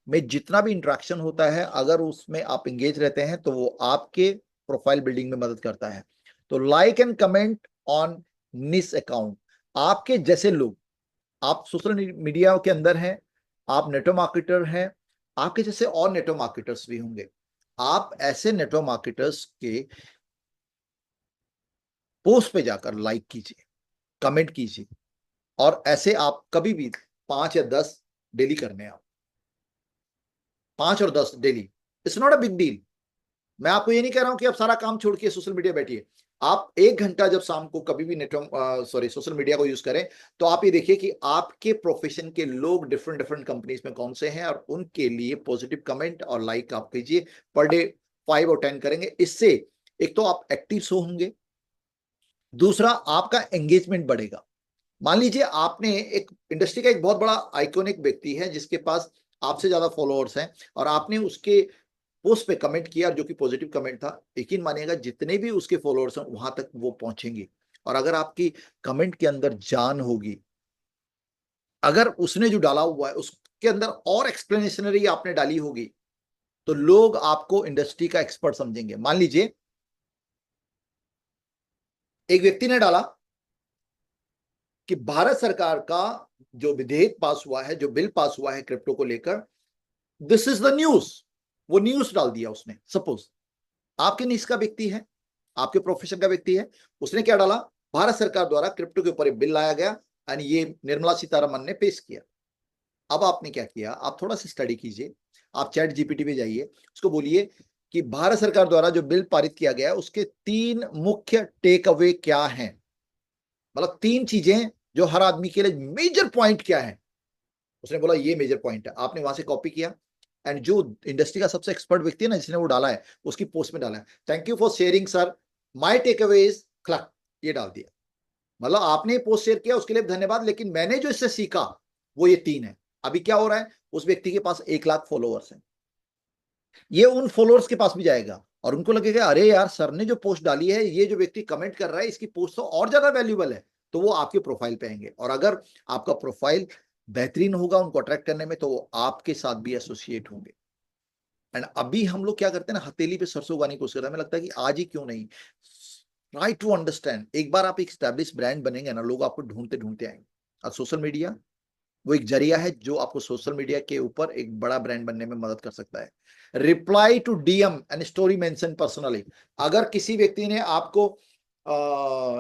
[SPEAKER 1] में जितना भी इंटरेक्शन होता है, अगर उसमें आप एंगेज रहते हैं तो वो आपके प्रोफाइल बिल्डिंग में मदद करता है। तो लाइक एंड कमेंट ऑन निस अकाउंट, आपके जैसे लोग, आप सोशल मीडिया के अंदर हैं, आप नेटवर्क मार्केटर हैं, आपके जैसे और नेटवर्क मार्केटर्स भी होंगे। आप ऐसे नेटवर्क मार्केटर्स के पोस्ट पे जाकर लाइक कीजिए, कमेंट कीजिए, और ऐसे आप कभी भी 5 या 10 डेली करने आप, 5 और 10 daily, it's not a big deal. मैं आपको ये नहीं कह रहा हूं कि आप सारा काम छोड़ के सोशल मीडिया बैठिए। आप 1 घंटा जब शाम को कभी भी नेटवर्क सोशल मीडिया को यूज करें, तो आप ये देखिए कि आपके प्रोफेशन के लोग डिफरेंट डिफरेंट कंपनीज में कौन से हैं, और उनके लिए पॉजिटिव कमेंट और लाइक आप कीजिए। पर डे 5 और 10 करेंगे, इससे एक तो आप एक्टिव शो होंगे, दूसरा आपका एंगेजमेंट बढ़ेगा। मान लीजिए आपने एक इंडस्ट्री का एक बहुत बड़ा आइकॉनिक व्यक्ति है जिसके पास आपसे ज्यादा फॉलोअर्स हैं, और आपने उसके पोस्ट पे कमेंट किया जो कि पॉजिटिव कमेंट था, यकीन मानिएगा जितने भी उसके फॉलोअर्स हैं वहां तक वो पहुंचेंगे। और अगर आपकी कमेंट के अंदर जान होगी, अगर उसने जो डाला हुआ है उसके अंदर और एक्सप्लेनेशनरी आपने डाली होगी, तो लोग आपको इंडस्ट्री का एक्सपर्ट समझेंगे। मान लीजिए एक व्यक्ति ने डाला कि भारत सरकार का जो विधेयक पास हुआ है, जो बिल पास हुआ है क्रिप्टो को लेकर, दिस इज द न्यूज। वो न्यूज डाल दिया उसने। सपोज आपके निज का व्यक्ति है, आपके प्रोफेशन का व्यक्ति है, उसने क्या डाला, भारत सरकार द्वारा क्रिप्टो के ऊपर एक बिल लाया गया एंड ये निर्मला सीतारमन ने पेश किया। अब आपने क्या किया, आप थोड़ा सा स्टडी कीजिए, आप चैट जीपीटी पे जाइए, उसको बोलिए कि भारत सरकार द्वारा जो बिल पारित किया गया है उसके 3 मुख्य टेक अवे क्या हैं, मतलब 3 चीजें जो हर आदमी के लिए मेजर पॉइंट क्या है। उसने बोला ये मेजर पॉइंट है, आपने वहां से कॉपी किया, एंड जो इंडस्ट्री का सबसे एक्सपर्ट व्यक्ति है ना जिसने वो डाला है, उसकी पोस्ट में डाला है, thank you for sharing sir, my take away is click, ये डाल दिया। मतलब आपने पोस्ट शेयर किया उसके लिए धन्यवाद, लेकिन मैंने जो इससे सीखा वो ये 3 है। अभी क्या हो रहा है, उस व्यक्ति के पास 1 लाख फॉलोअर्स हैं, ये उन फॉलोअर्स के पास भी जाएगा और उनको लगेगा अरे यार सर ने जो पोस्ट डाली है, ये जो व्यक्ति कमेंट कर रहा है इसकी पोस्ट तो और ज्यादा वैल्यूबल है, तो वो आपके प्रोफाइल पे आएंगे। और अगर आपका प्रोफाइल बेहतरीन होगा उनको अट्रैक्ट करने में, तो वो आपके साथ भी एसोसिएट होंगे। एंड अभी हम लोग क्या करते हैं ना, हथेली पे सरसों उगाने की कोशिश करते हैं। हमें लगता है कि आज ही क्यों नहीं। ट्राई टू अंडरस्टैंड, एक बार आप एक स्टैब्लिश ब्रांड बनेंगे ना, लोग आपको ढूंढते ढूंढते आएंगे। और सोशल मीडिया वो एक जरिया है जो आपको सोशल मीडिया के ऊपर एक बड़ा ब्रांड बनने में मदद कर सकता है। Reply to DM and story mention personally. अगर किसी व्यक्ति ने आपको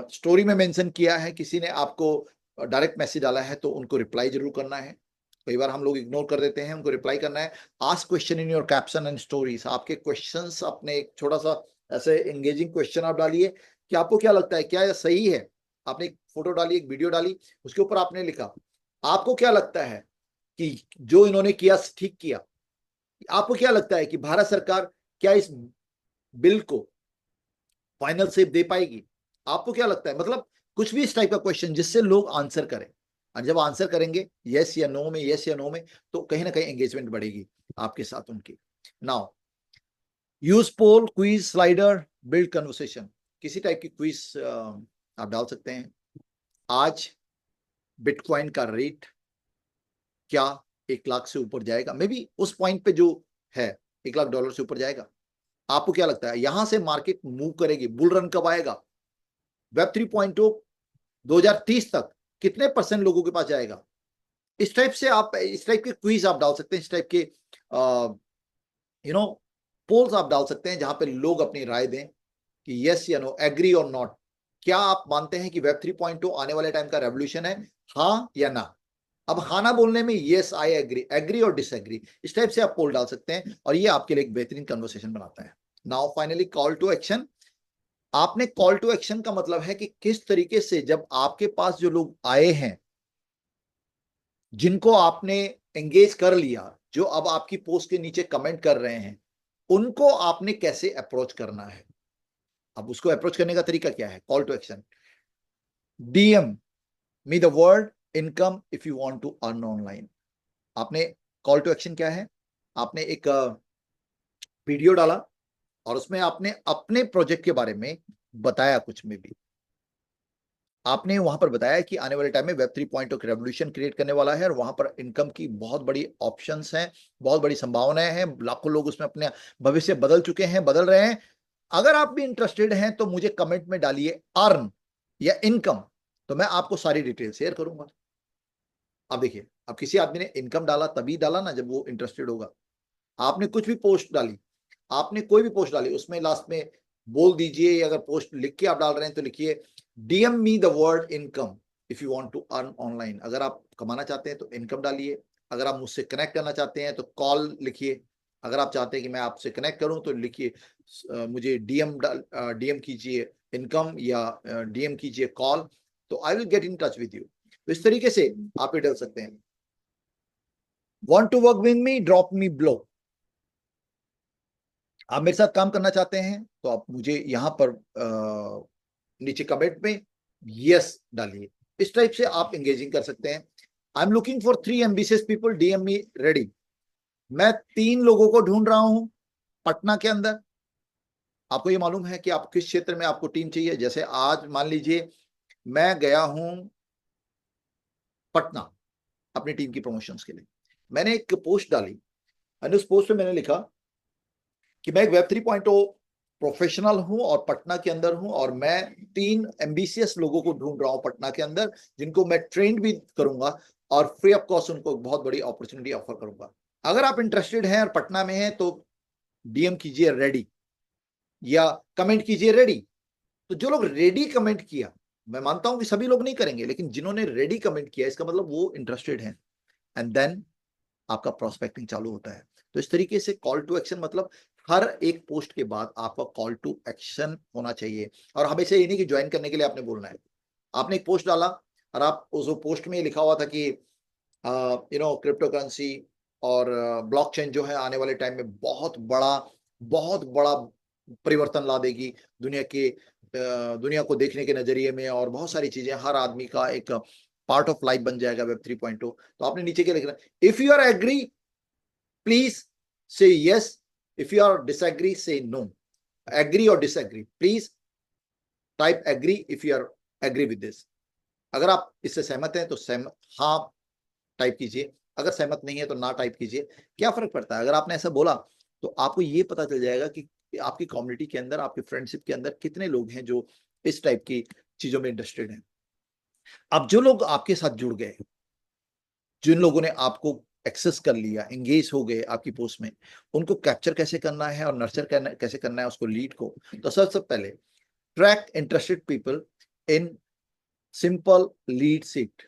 [SPEAKER 1] स्टोरी में मेंशन किया है, किसी ने आपको डायरेक्ट मैसेज डाला है, तो उनको रिप्लाई जरूर करना है। कई बार हम लोग इग्नोर कर देते हैं, उनको रिप्लाई करना है। Ask question in your caption and stories. आपके क्वेश्चंस, अपने एक छोटा सा ऐसे एंगेजिंग क्वेश्चन आप डालिए कि आपको क्या लगता है, क्या यह सही है। आपने एक फोटो डाली, एक वीडियो डाली, उसके ऊपर आपने लिखा आपको क्या लगता है कि जो इन्होंने किया ठीक किया। आपको क्या लगता है कि भारत सरकार क्या इस बिल को फाइनल शेप दे पाएगी। आपको क्या लगता है, मतलब कुछ भी इस टाइप का क्वेश्चन जिससे लोग आंसर करें। और जब आंसर करेंगे यस या नो में, यस या नो में, तो कहीं ना कहीं एंगेजमेंट बढ़ेगी आपके साथ उनकी। नाउ यूज पोल, क्विज, स्लाइडर, बिल्ड कन्वर्सेशन। किसी टाइप की क्विज आप डाल सकते हैं। आज बिटकॉइन का रेट क्या 1 लाख से ऊपर जाएगा, मे बी उस पॉइंट पे जो है $1 लाख से ऊपर जाएगा। आपको क्या लगता है यहां से मार्केट मूव करेगी, बुल रन कब आएगा, वेब 3.0 2030 तक कितने परसेंट लोगों के पास जाएगा। इस टाइप से आप इस टाइप के क्विज आप डाल सकते हैं, इस टाइप के यू नो पोल्स आप डाल सकते हैं जहां पे लोग अपनी राय दें कि यस या नो, एग्री और नॉट। क्या आप मानते हैं कि वेब 3.0 आने वाले टाइम का रेवोल्यूशन है, हाँ या ना। अब हाँ ना बोलने में यस आई एग्री, एग्री और डिसएग्री, इस टाइप से आप पोल डाल सकते हैं और ये आपके लिए एक बेहतरीन कन्वर्सेशन बनाता है। Now finally call to action. आपने कॉल टू एक्शन का मतलब है कि किस तरीके से जब आपके पास जो लोग आए हैं, जिनको आपने एंगेज कर लिया, जो अब आपकी पोस्ट के नीचे कमेंट कर रहे हैं, उनको आपने कैसे अप्रोच करना है। अब उसको अप्रोच करने का तरीका क्या है, call to action. DM me the word income if you want to earn online. आपने कॉल टू एक्शन क्या है, आपने एक वीडियो डाला और उसमें आपने अपने प्रोजेक्ट के बारे में बताया, कुछ में भी आपने वहां पर बताया कि आने वाले टाइम में वेब 3.0 एक रेवोल्यूशन क्रिएट करने वाला है और वहां पर इनकम की बहुत बड़ी ऑप्शंस हैं, बहुत बड़ी संभावनाएं हैं। लाखों लोग उसमें अपने भविष्य बदल चुके हैं, बदल रहे हैं। अगर आप भी इंटरेस्टेड हैं तो मुझे कमेंट में डालिए अर्न या इनकम, तो मैं आपको सारी डिटेल शेयर करूंगा। अब देखिए, अब किसी आदमी ने इनकम डाला तभी डाला ना जब वो इंटरेस्टेड होगा। आपने कुछ भी पोस्ट डाली, आपने कोई भी पोस्ट डाली, उसमें लास्ट में बोल दीजिए, अगर पोस्ट लिख के आप डाल रहे हैं तो लिखिए DM me the word income if you want to earn online. अगर आप कमाना चाहते हैं तो इनकम डालिए, अगर आप मुझसे कनेक्ट करना चाहते हैं तो कॉल लिखिए, अगर आप चाहते हैं कि मैं आपसे कनेक्ट करूं तो लिखिए मुझे डीएम कीजिए इनकम या डीएम कीजिए कॉल, तो I will get in touch with you. तो इस तरीके से आप ये डाल सकते हैं। Want to work with me, drop me below. आप मेरे साथ काम करना चाहते हैं तो आप मुझे यहां पर नीचे कमेंट में यस डालिए। इस टाइप से आप एंगेजिंग कर सकते हैं। I am looking for 3 ambitious people, DM me ready. मैं 3 लोगों को ढूंढ रहा हूं पटना के अंदर। आपको ये मालूम है कि आप किस क्षेत्र में आपको टीम चाहिए। जैसे आज मान लीजिए मैं गया हूं पटना अपनी टीम की प्रमोशंस के लिए, मैंने एक पोस्ट डाली और उस पोस्ट पे मैंने लिखा कि मैं एक वेब 3.0 प्रोफेशनल हूं और पटना के अंदर हूं और मैं 3 एम्बिशियस लोगों को ढूंढ रहा हूं पटना के अंदर, जिनको मैं ट्रेंड भी करूंगा और फ्री ऑफ कॉस्ट उनको बहुत बड़ी अपॉर्चुनिटी ऑफर करूंगा। अगर आप इंटरेस्टेड हैं और पटना में हैं तो डीएम कीजिए रेडी या कमेंट कीजिए रेडी। तो जो लोग रेडी कमेंट किया, मैं मानता हूं कि सभी लोग नहीं करेंगे, लेकिन जिन्होंने रेडी कमेंट किया इसका मतलब वो इंटरेस्टेड हैं। एंड देन आपका प्रोस्पेक्टिंग चालू होता है। तो इस तरीके से कॉल टू एक्शन मतलब हर एक पोस्ट के बाद आपका कॉल टू एक्शन होना चाहिए। और हमेशा ये नहीं कि ज्वाइन करने के लिए आपने बोलना है। आपने एक पोस्ट डाला और आप उस पोस्ट में लिखा हुआ था कि क्रिप्टो करेंसी और ब्लॉकचेन जो है आने वाले टाइम में बहुत बड़ा परिवर्तन ला देगी दुनिया को देखने के नजरिए में, और बहुत सारी चीजें हर आदमी का एक पार्ट ऑफ लाइफ बन जाएगा वेब 3.0। तो आपने नीचे क्या लिखना, if you are agree please say yes If you are disagree, say no. Agree or disagree. Please type agree if you are agree with this. अगर आप इससे सहमत हैं तो सहमत हाँ टाइप कीजिए, अगर सहमत नहीं है तो ना टाइप कीजिए। क्या फर्क पड़ता है? अगर आपने ऐसा बोला तो आपको ये पता चल जाएगा कि आपकी कम्युनिटी के अंदर, आपकी फ्रेंडशिप के अंदर कितने लोग हैं जो इस टाइप की चीजों में इंटरेस्टेड हैं। अब जो लोग आपके साथ जुड़ गए, जिन लोगों ने आपको एक्सेस कर लिया, एंगेज हो गए आपकी पोस्ट में, उनको कैप्चर कैसे करना है और नर्चर कैसे करना है उसको, लीड को। तो सबसे पहले track interested people in simple lead seat,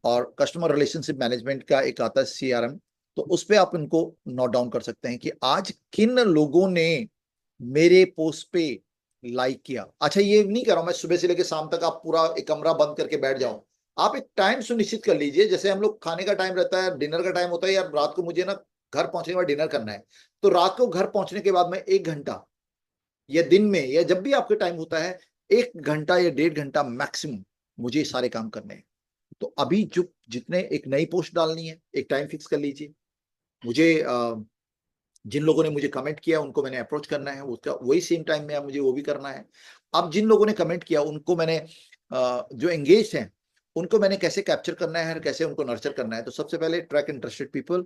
[SPEAKER 1] और कस्टमर रिलेशनशिप मैनेजमेंट का एक आता है CRM, तो उस पर आप उनको नोट डाउन कर सकते हैं कि आज किन लोगों ने मेरे पोस्ट पे लाइक किया। अच्छा, ये नहीं कर रहा हूं मैं सुबह से लेकर शाम तक आप पूरा एक कमरा बंद करके बैठ जाओ। आप एक टाइम सुनिश्चित कर लीजिए, जैसे हम लोग खाने का टाइम रहता है, डिनर का टाइम होता है, यार रात को मुझे ना घर पहुंचने के बाद डिनर करना है, तो रात को घर पहुंचने के बाद में 1 घंटा, या दिन में या जब भी आपके टाइम होता है, 1 घंटा या 1.5 घंटा मैक्सिमम मुझे सारे काम करने हैं। तो अभी जो जितने एक नई पोस्ट डालनी है, एक टाइम फिक्स कर लीजिए। मुझे जिन लोगों ने मुझे कमेंट किया उनको मैंने अप्रोच करना है, उसका वही सेम टाइम में मुझे वो भी करना है। अब जिन लोगों ने कमेंट किया उनको मैंने जो एंगेज हैं उनको मैंने कैसे कैप्चर करना है और कैसे उनको नर्चर करना है। तो सबसे पहले ट्रैक इंटरेस्टेड पीपल,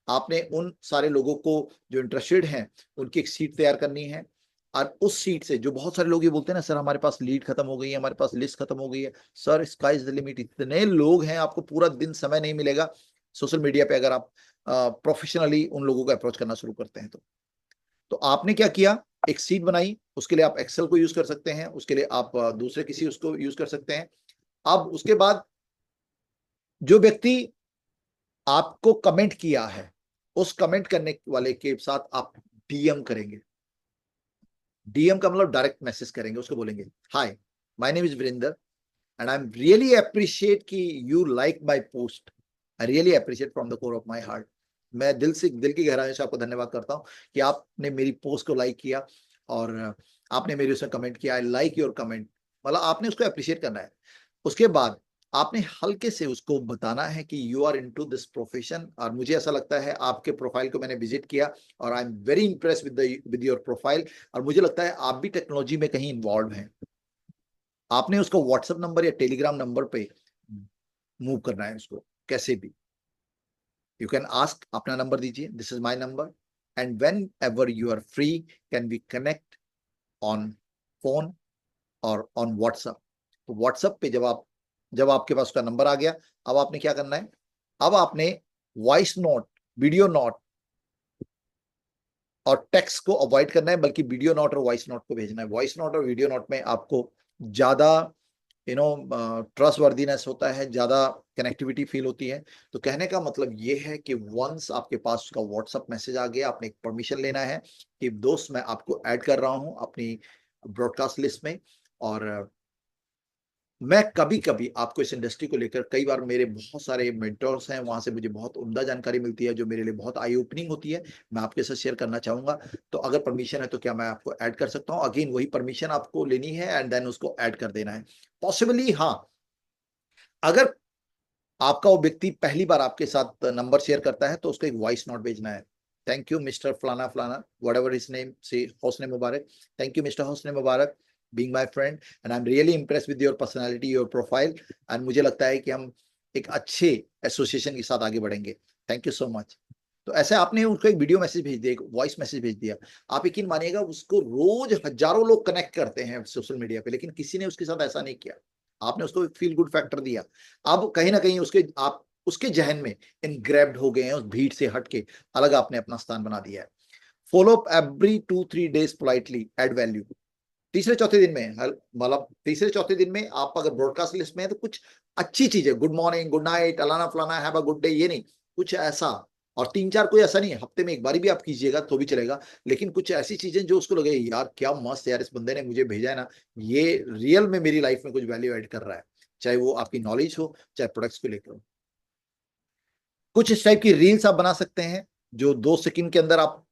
[SPEAKER 1] आपने उन सारे लोगों को जो इंटरेस्टेड हैं उनकी एक सीट तैयार करनी है, और उस सीट से जो बहुत सारे लोग ये बोलते हैं ना, सर हमारे पास लीड खत्म हो गई है, हमारे पास लिस्ट खत्म हो गई है। Sir sky is the limit, इतने लोग हैं, आपको पूरा दिन समय नहीं मिलेगा सोशल मीडिया पे अगर आप प्रोफेशनली उन लोगों को अप्रोच करना शुरू करते हैं। तो आपने क्या किया, एक सीट बनाई, उसके लिए आप एक्सेल को यूज कर सकते हैं, उसके लिए आप दूसरे किसी उसको यूज कर सकते हैं। अब उसके बाद जो व्यक्ति आपको कमेंट किया है, उस कमेंट करने वाले के साथ आप DM करेंगे। DM का मतलब डायरेक्ट मैसेज करेंगे, उसको बोलेंगे hi my name is Virendra and I am really appreciate कि you like my post, I really appreciate from the core of my heart. मैं दिल से, दिल की गहराई से आपको धन्यवाद करता हूं कि आपने मेरी पोस्ट को लाइक किया और आपने मेरे उसमें कमेंट किया। आई लाइक योर कमेंट, मतलब आपने उसको अप्रिशिएट करना है। उसके बाद आपने हल्के से उसको बताना है कि you are into this profession, और मुझे ऐसा लगता है आपके प्रोफाइल को मैंने विजिट किया और I am very Impress with your profile, और मुझे लगता है आप भी टेक्नोलॉजी में कहीं इन्वॉल्व हैं। आपने उसको व्हाट्सएप नंबर या टेलीग्राम नंबर पे मूव करना है उसको कैसे भी। यू कैन आस्क, अपना नंबर दीजिए, this is my number and whenever you are free can we connect on phone और ऑन व्हाट्सएप। तो व्हाट्सएप पे जब आपके पास उसका नंबर आ गया, अब आपने क्या करना है, अब आपने वॉइस नोट, वीडियो नोट और टेक्स्ट को अवॉइड करना है, बल्कि वीडियो नोट और वॉइस नोट को भेजना है। वॉइस नोट और वीडियो नोट में आपको ज्यादा ट्रस्ट वर्दीनेस होता है, ज्यादा कनेक्टिविटी फील होती है। तो कहने का मतलब ये है कि वंस आपके पास उसका व्हाट्सएप मैसेज आ गया, आपने एक परमिशन लेना है कि दोस्त मैं आपको ऐड कर रहा हूं अपनी ब्रॉडकास्ट लिस्ट में। और मैं कभी कभी आपको इस इंडस्ट्री को लेकर, कई बार मेरे बहुत सारे मेंटर्स हैं, वहां से मुझे बहुत उम्दा जानकारी मिलती है जो मेरे लिए बहुत आई ओपनिंग होती है, मैं आपके साथ शेयर करना चाहूंगा। तो अगर परमिशन है तो क्या मैं आपको ऐड कर सकता हूं? अगेन वही परमिशन आपको लेनी है एंड देन उसको ऐड कर देना है। पॉसिबली हाँ, अगर आपका वो व्यक्ति पहली बार आपके साथ नंबर शेयर करता है तो उसको एक वॉइस नोट भेजना है। थैंक यू मिस्टर फलाना फलाना, what ever his name, say Hosni Mubarak, thank you mister Hosni Mubarak being my friend and I am really impressed with your personality, your profile, and मुझे लगता है कि हम एक अच्छे एसोसिएशन के साथ आगे बढ़ेंगे। Thank you so much. तो ऐसे आपने उनको एक वीडियो मैसेज भेज दिया, एक वॉइस मैसेज भेज दिया। आप यकीन मानिएगा उसको रोज हजारों लोग कनेक्ट करते हैं सोशल मीडिया पे, लेकिन किसी ने उसके साथ ऐसा नहीं किया। आपने उसको एक फील गुड फैक्टर दिया। अब कहीं ना कहीं उसके जहन में इनग्रेव्ड हो गए हैं, उस भीड़ से हट के अलग आपने अपना स्थान बना दिया है। Follow up every 2-3 days politely, add value. तीसरे चौथे दिन में, मतलब तीसरे चौथे दिन में आप अगर ब्रॉडकास्ट लिस्ट में है तो कुछ अच्छी चीजें, गुड मॉर्निंग, गुड नाइट, अलाना फलाना, हैव अ गुड डे, ये नहीं, कुछ ऐसा। और 3-4, कोई ऐसा नहीं, हफ्ते में एक बार भी आप कीजिएगा तो भी चलेगा, लेकिन कुछ ऐसी चीजें जो उसको लगे यार क्या मस्त यार, इस बंदे ने मुझे भेजा है ना, ये रियल में मेरी लाइफ में कुछ वैल्यू ऐड कर रहा है, चाहे वो आपकी नॉलेज हो चाहे प्रोडक्ट्स को लेकर हो। कुछ इस टाइप की रील्स आप बना सकते हैं जो 2 सेकंड के अंदर आप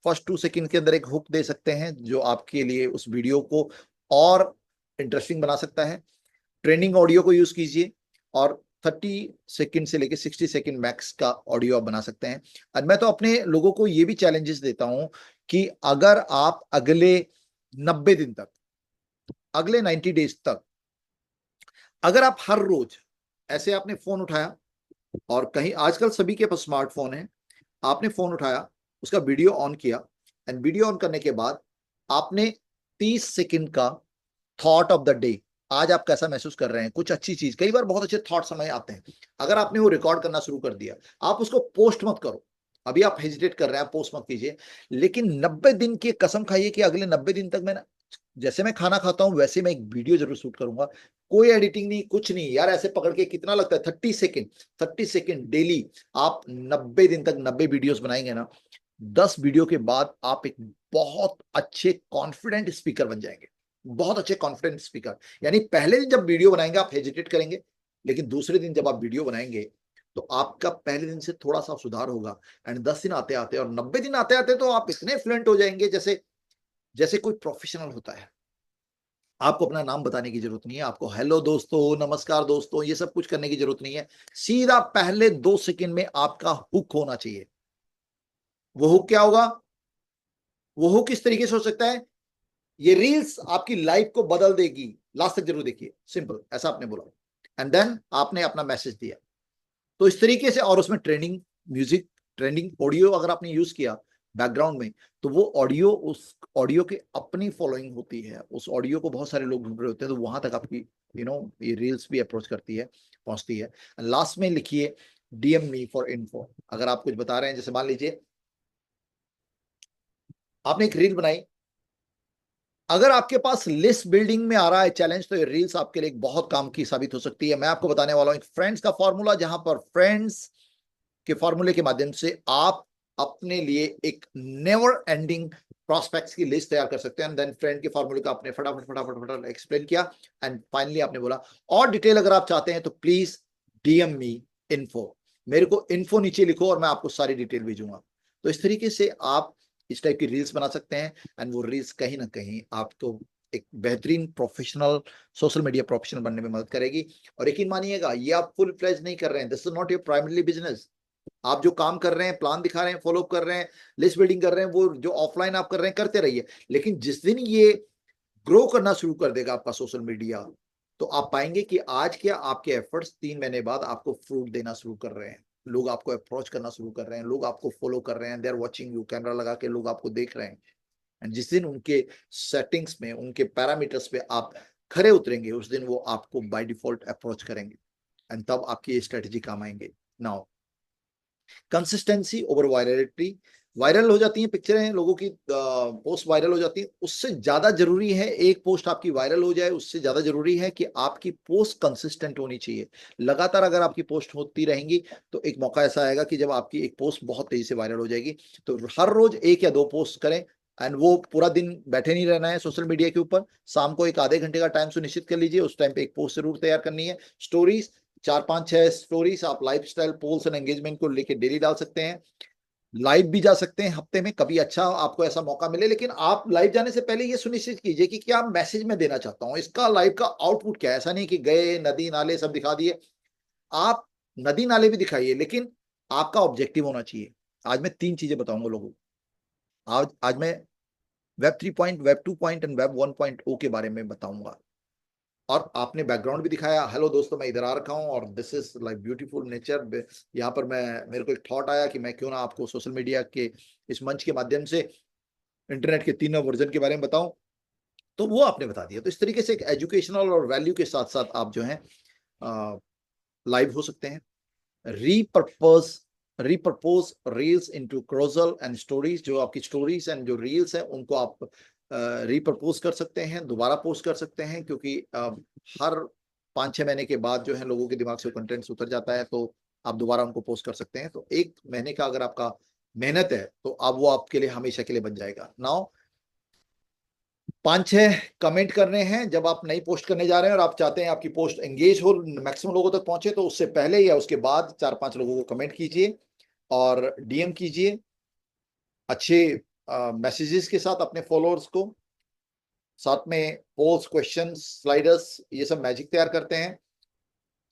[SPEAKER 1] फर्स्ट 2 सेकंड के अंदर एक हुक दे सकते हैं जो आपके लिए उस वीडियो को और इंटरेस्टिंग बना सकता है। ट्रेंडिंग ऑडियो को यूज कीजिए और 30 सेकंड से लेके 60 सेकंड मैक्स का ऑडियो आप बना सकते हैं। और मैं तो अपने लोगों को ये भी चैलेंजेस देता हूं कि अगर आप अगले 90 दिन तक, अगले 90 डेज तक, अगर आप हर रोज ऐसे आपने फोन उठाया और कहीं, आजकल सभी के पास स्मार्टफोन है, आपने फोन उठाया, उसका वीडियो ऑन किया, एंड वीडियो ऑन करने के बाद आपने 30 सेकंड का थॉट ऑफ द डे, आज आप कैसा महसूस कर रहे हैं, कुछ अच्छी चीज, कई बार बहुत अच्छे थॉट समय आते हैं, अगर आपने वो रिकॉर्ड करना शुरू कर दिया, आप उसको पोस्ट मत करो, अभी आप हेजिटेट कर रहे हैं, आप पोस्ट मत कीजिए, लेकिन 90 दिन की कसम खाइए कि अगले 90 दिन तक मैं, जैसे मैं खाना खाता हूं वैसे मैं एक वीडियो जरूर शूट करूंगा, कोई एडिटिंग नहीं, कुछ नहीं यार, ऐसे पकड़ के कितना लगता है, 30 सेकेंड, 30 सेकेंड डेली, आप 90 दिन तक 90 वीडियोस बनाएंगे ना, 10 वीडियो के बाद आप एक बहुत अच्छे कॉन्फिडेंट स्पीकर बन जाएंगे, बहुत अच्छे कॉन्फिडेंट स्पीकर। यानी पहले दिन जब वीडियो बनाएंगे आप हेजिटेट करेंगे, लेकिन दूसरे दिन जब आप वीडियो बनाएंगे तो आपका पहले दिन से थोड़ा सा सुधार होगा, एंड 10 दिन आते आते और 90 दिन आते आते तो आप इतने फ्लुएंट हो जाएंगे जैसे जैसे कोई प्रोफेशनल होता है। आपको अपना नाम बताने की जरूरत नहीं है, आपको हेलो दोस्तों, नमस्कार दोस्तों, ये सब कुछ करने की जरूरत नहीं है, सीधा पहले 2 सेकंड में आपका हुक होना चाहिए। वो हुक क्या होगा? वो हुक किस तरीके से हो सकता है? ये रील्स आपकी लाइफ को बदल देगी, लास्ट तक जरूर देखिए, सिंपल, ऐसा आपने बोला, एंड देन आपने अपना मैसेज दिया, तो इस तरीके से, और उसमें ट्रेंडिंग म्यूजिक, ट्रेंडिंग ऑडियो अगर आपने यूज किया बैकग्राउंड में, तो वो ऑडियो, उस ऑडियो की अपनी फॉलोइंग होती है, उस ऑडियो को बहुत सारे लोग ढूंढ रहे होते हैं, तो वहां तक आपकी ये रील्स भी अप्रोच करती है, पहुंचती है। लास्ट में लिखिए डीएम मी फॉर इन्फो, अगर आप कुछ बता रहे हैं, जैसे मान लीजिए आपने एक रील बनाई, अगर आपके पास लिस्ट बिल्डिंग में आ रहा है चैलेंज, तो ये रील्स आपके लिए एक बहुत काम की साबित हो सकती है। मैं आपको बताने वाला हूं एक फ्रेंड्स का फॉर्मूला, जहां पर फ्रेंड्स के फॉर्मूले के माध्यम से आप अपने लिए एक नेवर एंडिंग प्रोस्पेक्ट्स की लिस्ट तैयार कर सकते हैं। देन फ्रेंड के फॉर्मूले का आपने फटाफट फटाफट फटाफट एक्सप्लेन किया, एंड फाइनली आपने बोला और डिटेल अगर आप चाहते हैं तो प्लीज डीएम मी इन्फो, मेरे को इन्फो नीचे लिखो और मैं आपको सारी डिटेल भेजूंगा। तो इस तरीके से आप इस टाइप की रील्स बना सकते हैं, एंड वो रील्स कहीं ना कहीं आपको एक बेहतरीन प्रोफेशनल, सोशल मीडिया प्रोफेशनल बनने में मदद करेगी। और यकीन मानिएगा, ये आप फुल फ्लेज नहीं कर रहे हैं, this is not your primary business. आप जो काम कर रहे हैं, प्लान दिखा रहे हैं, फॉलो कर रहे हैं, लिस्ट बिल्डिंग कर रहे हैं, वो जो ऑफलाइन आप कर रहे हैं करते रहिए, लेकिन जिस दिन ये ग्रो करना शुरू कर देगा आपका सोशल मीडिया, तो आप पाएंगे कि आज क्या आपके एफर्ट्स 3 महीने बाद आपको फ्रूट देना शुरू कर रहे हैं, लोग आपको अप्रोच करना शुरू कर रहे हैं, लोग आपको फॉलो कर रहे हैं, they are watching you, camera लगा के लोग आपको देख रहे हैं। एंड जिस दिन उनके सेटिंग्स में, उनके पैरामीटर्स पे आप खरे उतरेंगे, उस दिन वो आपको बाय डिफॉल्ट अप्रोच करेंगे, एंड तब आपकी ये स्ट्रेटेजी काम आएंगे। Now consistency over virality, viral हो जाती हैं पिक्चरें, लोगों की पोस्ट वायरल हो जाती है, उससे ज्यादा जरूरी है एक पोस्ट आपकी वायरल हो जाए, उससे ज्यादा जरूरी है कि आपकी पोस्ट कंसिस्टेंट होनी चाहिए। लगातार अगर आपकी पोस्ट होती रहेंगी तो एक मौका ऐसा आएगा कि जब आपकी एक पोस्ट बहुत तेजी से वायरल हो जाएगी, तो हर रोज 1 या 2 पोस्ट करें, एंड वो पूरा दिन बैठे नहीं रहना है सोशल मीडिया के ऊपर, शाम को एक आधे घंटे का टाइम सुनिश्चित कर लीजिए, उस टाइम पे एक पोस्ट जरूर तैयार करनी है। स्टोरीज 4 5 6 स्टोरीज आप लाइफस्टाइल पोल्स एंड एंगेजमेंट को लेके डेली डाल सकते हैं, लाइव भी जा सकते हैं हफ्ते में कभी, अच्छा आपको ऐसा मौका मिले, लेकिन आप लाइव जाने से पहले ये सुनिश्चित कीजिए कि क्या मैसेज मैं देना चाहता हूं, इसका लाइव का आउटपुट क्या है। ऐसा नहीं कि गए नदी नाले सब दिखा दिए, आप नदी नाले भी दिखाइए, लेकिन आपका ऑब्जेक्टिव होना चाहिए। आज मैं 3 चीजें बताऊंगा लोगों को, आज मैं वेब 3 वेब 2 एंड वेब 1 के बारे में बताऊंगा। और आपने बैकग्राउंड भी दिखाया, हेलो दोस्तों मैं इधर आ रखा हूँ और this is like beautiful nature, यहाँ पर मैं, मेरे को एक थॉट आया कि मैं क्यों ना आपको सोशल मीडिया के इस मंच के माध्यम से इंटरनेट के 3 वर्जन के बारे में बताऊं, तो वो आपने बता दिया। तो इस तरीके से एक एजुकेशनल और वैल्यू के साथ साथ आप जो है लाइव हो सकते हैं। Repurpose repurpose reels into carousel and stories, जो आपकी स्टोरीज एंड जो रील्स हैं उनको आप रिपर्पोज कर सकते हैं, दोबारा पोस्ट कर सकते हैं, क्योंकि हर 5 6 महीने के बाद जो है लोगों के दिमाग से कंटेंट्स उतर जाता है, तो आप दोबारा उनको पोस्ट कर सकते हैं। तो 1 महीने का अगर आपका मेहनत है तो अब वो आपके लिए हमेशा के लिए बन जाएगा। नाउ 5 6 कमेंट करने हैं जब आप नई पोस्ट करने जा रहे हैं और आप चाहते हैं आपकी पोस्ट एंगेज हो, मैक्सिमम लोगों तक पहुंचे, तो उससे पहले या उसके बाद 4 5 लोगों को कमेंट कीजिए और डीएम कीजिए अच्छे मैसेजेस के साथ अपने फॉलोअर्स को, साथ में पोल्स, क्वेश्चन, स्लाइडर्स, ये सब मैजिक तैयार करते हैं।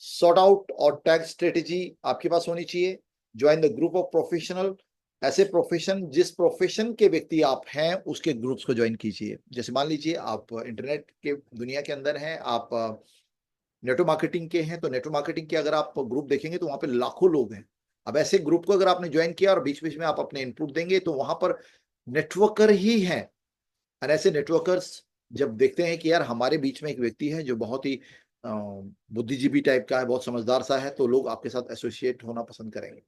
[SPEAKER 1] सॉर्ट आउट और टैग स्ट्रेटेजी आपके पास होनी चाहिए। Join the group of professional, ऐसे प्रोफेशन, जिस प्रोफेशन के व्यक्ति आप हैं उसके ग्रुप्स को ज्वाइन कीजिए। जैसे मान लीजिए आप इंटरनेट के दुनिया के अंदर हैं, आप नेटवर्क मार्केटिंग के हैं, तो नेटवर्क मार्केटिंग के अगर आप ग्रुप देखेंगे तो वहां पे लाखों लोग हैं। अब ऐसे ग्रुप को अगर आपने ज्वाइन किया और बीच बीच में आप अपने इनपुट देंगे तो वहां पर नेटवर्कर ही हैं। और ऐसे नेटवर्कर्स जब देखते हैं कि यार हमारे बीच में एक व्यक्ति है जो बहुत ही बुद्धिजीवी टाइप का है, बहुत समझदार सा है, तो लोग आपके साथ एसोसिएट होना पसंद करेंगे।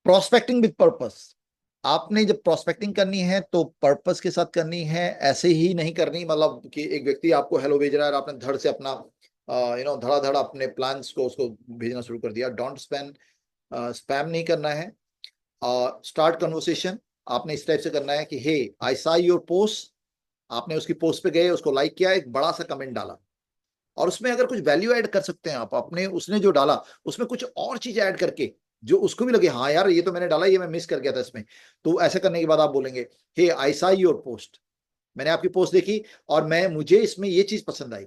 [SPEAKER 1] प्रोस्पेक्टिंग विद पर्पस, आपने जब प्रोस्पेक्टिंग करनी है तो पर्पस के साथ करनी है, ऐसे ही नहीं करनी मतलब कि एक व्यक्ति आपको हेलो भेज रहा है और आपने धड़ से अपना धड़ाधड़ अपने प्लान्स को उसको भेजना शुरू कर दिया। डोंट स्पैम नहीं करना है। स्टार्ट कन्वर्सेशन आपने इस टाइप से करना है कि हे आई सा योर पोस्ट, आपने उसकी पोस्ट पे गए, उसको लाइक किया, एक बड़ा सा कमेंट डाला, और उसमें अगर कुछ वैल्यू ऐड कर सकते हैं आप, अपने उसने जो डाला उसमें कुछ और चीज ऐड करके जो उसको भी लगे हाँ यार ये तो मैंने डाला, ये मैं मिस कर गया था इसमें, तो ऐसे करने के बाद आप बोलेंगे हे आई सा योर पोस्ट, मैंने आपकी पोस्ट देखी और मुझे इसमें ये चीज पसंद आई।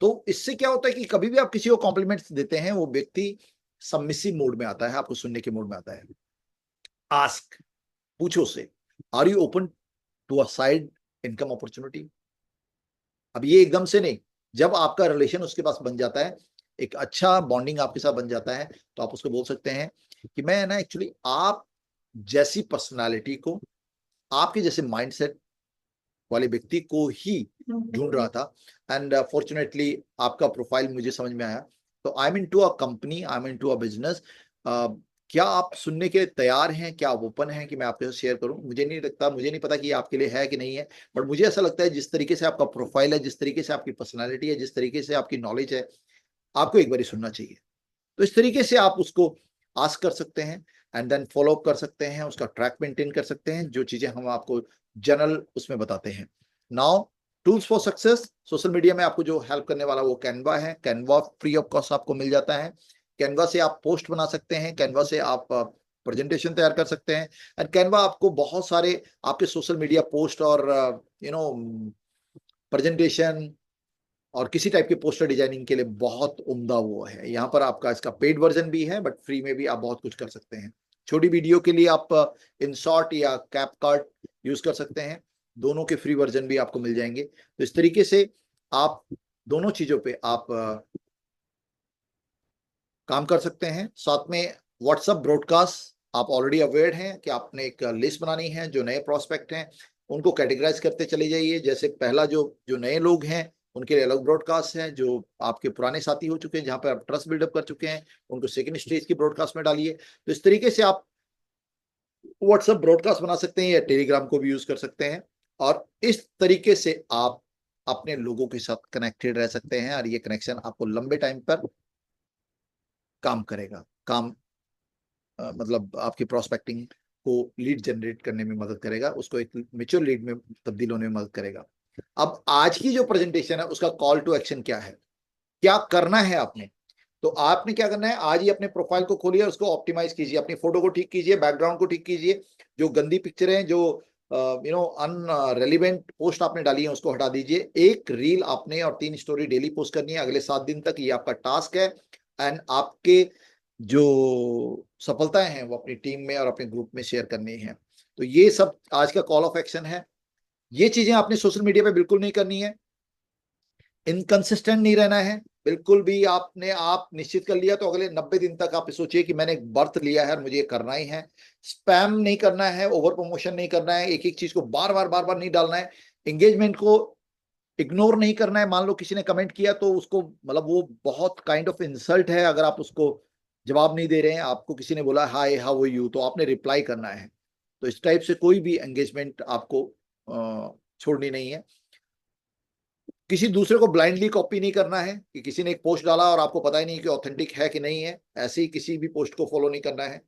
[SPEAKER 1] तो इससे क्या होता है कि कभी भी आप किसी को कॉम्प्लीमेंट्स देते हैं वो व्यक्ति सबमिसिव मोड में आता है, आपको सुनने के मोड में आता है। आस्क, पूछो say, are you open to a side income opportunity. अब ये एकदम से नहीं, जब आपका रिलेशन उसके पास बन जाता है, एक अच्छा बॉन्डिंग आपके साथ बन जाता है, तो आप उसको बोल सकते हैं कि मैं ना एक्चुअली आप जैसी पर्सनालिटी को, आपके जैसे माइंडसेट वाले व्यक्ति को ही ढूंढ रहा था, एंड फॉर्चुनेटली आपका प्रोफाइल मुझे समझ में आया। तो I am into a company, I am into a business, क्या आप सुनने के तैयार हैं, क्या आप ओपन हैं कि मैं आपके साथ शेयर करूं। मुझे नहीं लगता, मुझे नहीं पता कि ये आपके लिए है कि नहीं है, बट मुझे ऐसा लगता है जिस तरीके से आपका प्रोफाइल है, जिस तरीके से आपकी पर्सनैलिटी है, जिस तरीके से आपकी नॉलेज है, आपको एक बार सुनना चाहिए। तो इस तरीके से आप उसको आस्क कर सकते हैं एंड देन फॉलो अप कर सकते हैं, उसका ट्रैक मेंटेन कर सकते हैं, जो चीजें हम आपको जनरल उसमें बताते हैं। Now tools for success, social media में आपको जो हेल्प करने वाला वो कैनवा है। कैनवा फ्री ऑफ कॉस्ट आपको मिल जाता है। कैनवा से आप पोस्ट बना सकते हैं, कैनवा से आप प्रेजेंटेशन तैयार कर सकते हैं, एंड कैनवा आपको बहुत सारे आपके सोशल मीडिया पोस्ट और प्रेजेंटेशन और किसी टाइप के पोस्टर डिजाइनिंग के लिए बहुत उम्दा वो है। यहाँ पर आपका इसका पेड वर्जन भी है, बट फ्री में भी आप बहुत कुछ कर सकते हैं। छोटी वीडियो के लिए आप InShot या CapCut यूज कर सकते हैं, दोनों के फ्री वर्जन भी आपको मिल जाएंगे। तो इस तरीके से आप दोनों चीजों पे आप काम कर सकते हैं। साथ में व्हाट्सएप ब्रॉडकास्ट, आप ऑलरेडी अवेयर हैं कि आपने एक लिस्ट बनानी है, जो नए प्रोस्पेक्ट हैं उनको कैटेगराइज करते चले जाइए। जैसे पहला जो जो नए लोग हैं उनके लिए अलग ब्रॉडकास्ट है, जो आपके पुराने साथी हो चुके हैं जहां पर आप ट्रस्ट बिल्डअप कर चुके हैं उनको सेकंड स्टेज की ब्रॉडकास्ट में डालिए। तो इस तरीके से आप व्हाट्सएप ब्रॉडकास्ट बना सकते हैं या टेलीग्राम को भी यूज कर सकते हैं, और इस तरीके से आप अपने लोगों के साथ कनेक्टेड रह सकते हैं, और ये कनेक्शन आपको लंबे टाइम पर काम करेगा। काम मतलब आपकी प्रोस्पेक्टिंग को लीड जनरेट करने में मदद करेगा, उसको एक मेच्योर लीड में तब्दील होने में मदद करेगा। अब आज की जो प्रेजेंटेशन है उसका कॉल टू एक्शन क्या है, क्या करना है आपने। तो आपने क्या करना है, आज ही अपने प्रोफाइल को खोलिए, उसको ऑप्टिमाइज कीजिए, अपनी फोटो को ठीक कीजिए, बैकग्राउंड को ठीक कीजिए, जो गंदी पिक्चर है, जो अनरेलिवेंट पोस्ट आपने डाली है उसको हटा दीजिए। एक रील आपने और 3 स्टोरी डेली पोस्ट करनी है अगले 7 दिन तक, ये आपका टास्क है। एंड आपके जो सफलताएं हैं वो अपनी टीम में और अपने ग्रुप में शेयर करनी है। तो ये सब आज का कॉल ऑफ एक्शन है। ये चीजें आपने सोशल मीडिया पे बिल्कुल नहीं करनी है, इनकंसिस्टेंट नहीं रहना है बिल्कुल भी। आपने आप निश्चित कर लिया तो अगले 90 दिन तक आप सोचिए कि मैंने एक बर्त लिया है और मुझे ये करना ही है। स्पैम नहीं करना है, ओवर प्रमोशन नहीं करना है, एक एक चीज को बार बार नहीं डालना है, एंगेजमेंट को इग्नोर नहीं करना है। मान लो किसी ने कमेंट किया तो उसको मतलब वो बहुत काइंड ऑफ इंसल्ट है अगर आप उसको जवाब नहीं दे रहे हैं। आपको किसी ने बोला हाय हाउ आर यू, तो आपने रिप्लाई करना है। तो इस टाइप से कोई भी एंगेजमेंट आपको छोड़नी नहीं है। किसी दूसरे को ब्लाइंडली कॉपी नहीं करना है कि किसी ने एक पोस्ट डाला और आपको पता ही नहीं कि ऑथेंटिक है कि नहीं है, ऐसे ही किसी भी पोस्ट को फॉलो नहीं करना है।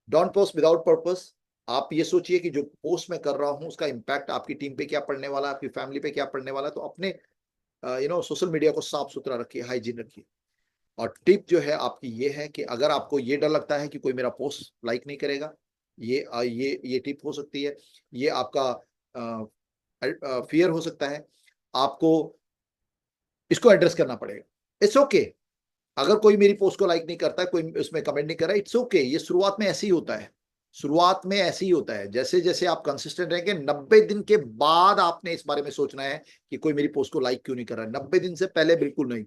[SPEAKER 1] Don't post without purpose. आप ये सोचिए कि जो पोस्ट मैं कर रहा हूं उसका इम्पैक्ट आपकी टीम पे क्या पड़ने वाला है, आपकी फैमिली पे क्या पड़ने वाला है। तो अपने सोशल मीडिया को साफ सुथरा रखिए, हाइजीन रखिए। और टिप जो है आपकी ये है कि अगर आपको ये डर लगता है कि कोई मेरा पोस्ट लाइक नहीं करेगा, ये टिप हो सकती है, ये आपका फियर हो सकता है। आपको इसको एड्रेस करना पड़ेगा। इट्स ओके अगर कोई मेरी पोस्ट को लाइक नहीं करता है, कोई उसमें कमेंट नहीं कर रहा है, इट्स ओके। ये शुरुआत में ऐसे ही होता है, शुरुआत में ऐसे ही होता है। जैसे जैसे आप कंसिस्टेंट रहेंगे, 90 दिन के बाद आपने इस बारे में सोचना है कि कोई मेरी पोस्ट को लाइक क्यों नहीं कर रहा है। 90 दिन से पहले बिल्कुल नहीं।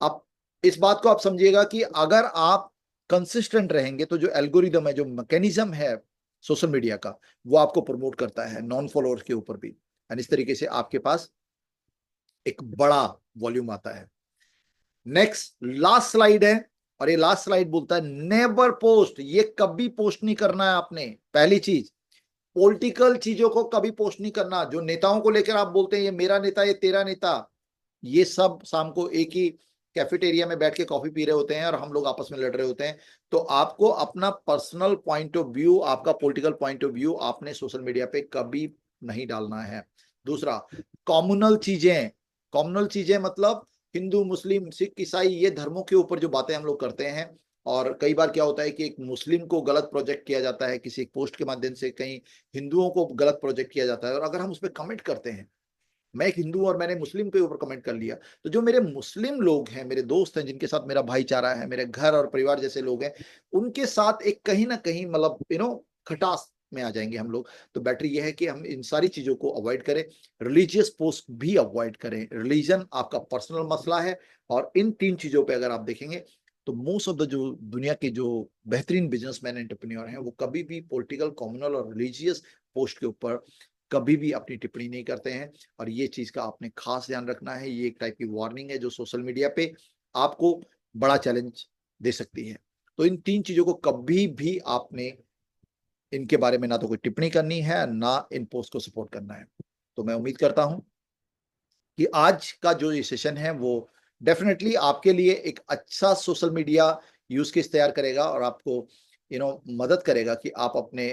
[SPEAKER 1] आप इस बात को आप समझिएगा कि अगर आप कंसिस्टेंट रहेंगे तो जो एल्गोरिदम है, जो मैकेनिज्म है सोशल मीडिया का, वो आपको प्रमोट करता है नॉन फॉलोअर्स के ऊपर भी, एंड इस तरीके से आपके पास एक बड़ा वॉल्यूम आता है। नेक्स्ट लास्ट स्लाइड है, और ये लास्ट स्लाइड बोलता है नेवर पोस्ट। ये कभी पोस्ट नहीं करना है आपने। पहली चीज, पॉलिटिकल चीजों को कभी पोस्ट नहीं करना। जो नेताओं को लेकर आप बोलते हैं ये मेरा नेता, ये तेरा नेता, ये सब शाम को एक ही कैफेटेरिया में बैठ के कॉफी पी रहे होते हैं और हम लोग आपस में लड़ रहे होते हैं। तो आपको अपना पर्सनल पॉइंट ऑफ व्यू, आपका पॉलिटिकल पॉइंट ऑफ व्यू आपने सोशल मीडिया पे कभी नहीं डालना है। दूसरा, कॉम्युनल चीजें, कॉम्युनल चीजें मतलब हिंदू, मुस्लिम, सिख, ईसाई, ये धर्मों के ऊपर जो बातें हम लोग करते हैं, और कई बार क्या होता है कि एक मुस्लिम को गलत प्रोजेक्ट किया जाता है किसी एक पोस्ट के माध्यम से, कहीं हिंदुओं को गलत प्रोजेक्ट किया जाता है, और अगर हम उस पर कमेंट करते हैं, मैं एक हिंदू और मैंने मुस्लिम के ऊपर कमेंट कर लिया, तो जो मेरे मुस्लिम लोग हैं, मेरे दोस्त हैं, जिनके साथ मेरा भाईचारा है, मेरे घर और परिवार जैसे लोग हैं, उनके साथ एक कहीं ना कहीं मतलब खटास में आ जाएंगे हम लोग। तो बेटर ये है कि हम इन सारी चीजों को अवॉइड करें। रिलीजियस पोस्ट भी अवॉइड करें। रिलीजन आपका पर्सनल मसला है, और इन 3 चीजों पे अगर आप देखेंगे तो मोस्ट ऑफ द जो दुनिया के जो बेहतरीन बिजनेसमैन एंटरप्रेन्योर हैं, वो कभी भी पॉलिटिकल, कम्युनल और रिलीजियस पोस्ट के ऊपर कभी भी अपनी टिप्पणी नहीं करते हैं। और ये चीज का आपने खास ध्यान रखना है। ये एक टाइप की वार्निंग है जो सोशल मीडिया पे आपको बड़ा चैलेंज दे सकती है। तो इन 3 चीजों को कभी भी आपने इनके बारे में ना तो कोई टिप्पणी करनी है, ना इन पोस्ट को सपोर्ट करना है। तो मैं उम्मीद करता हूं कि आज का जो ये सेशन है वो डेफिनेटली आपके लिए एक अच्छा सोशल मीडिया यूज केस तैयार करेगा, और आपको मदद करेगा कि आप अपने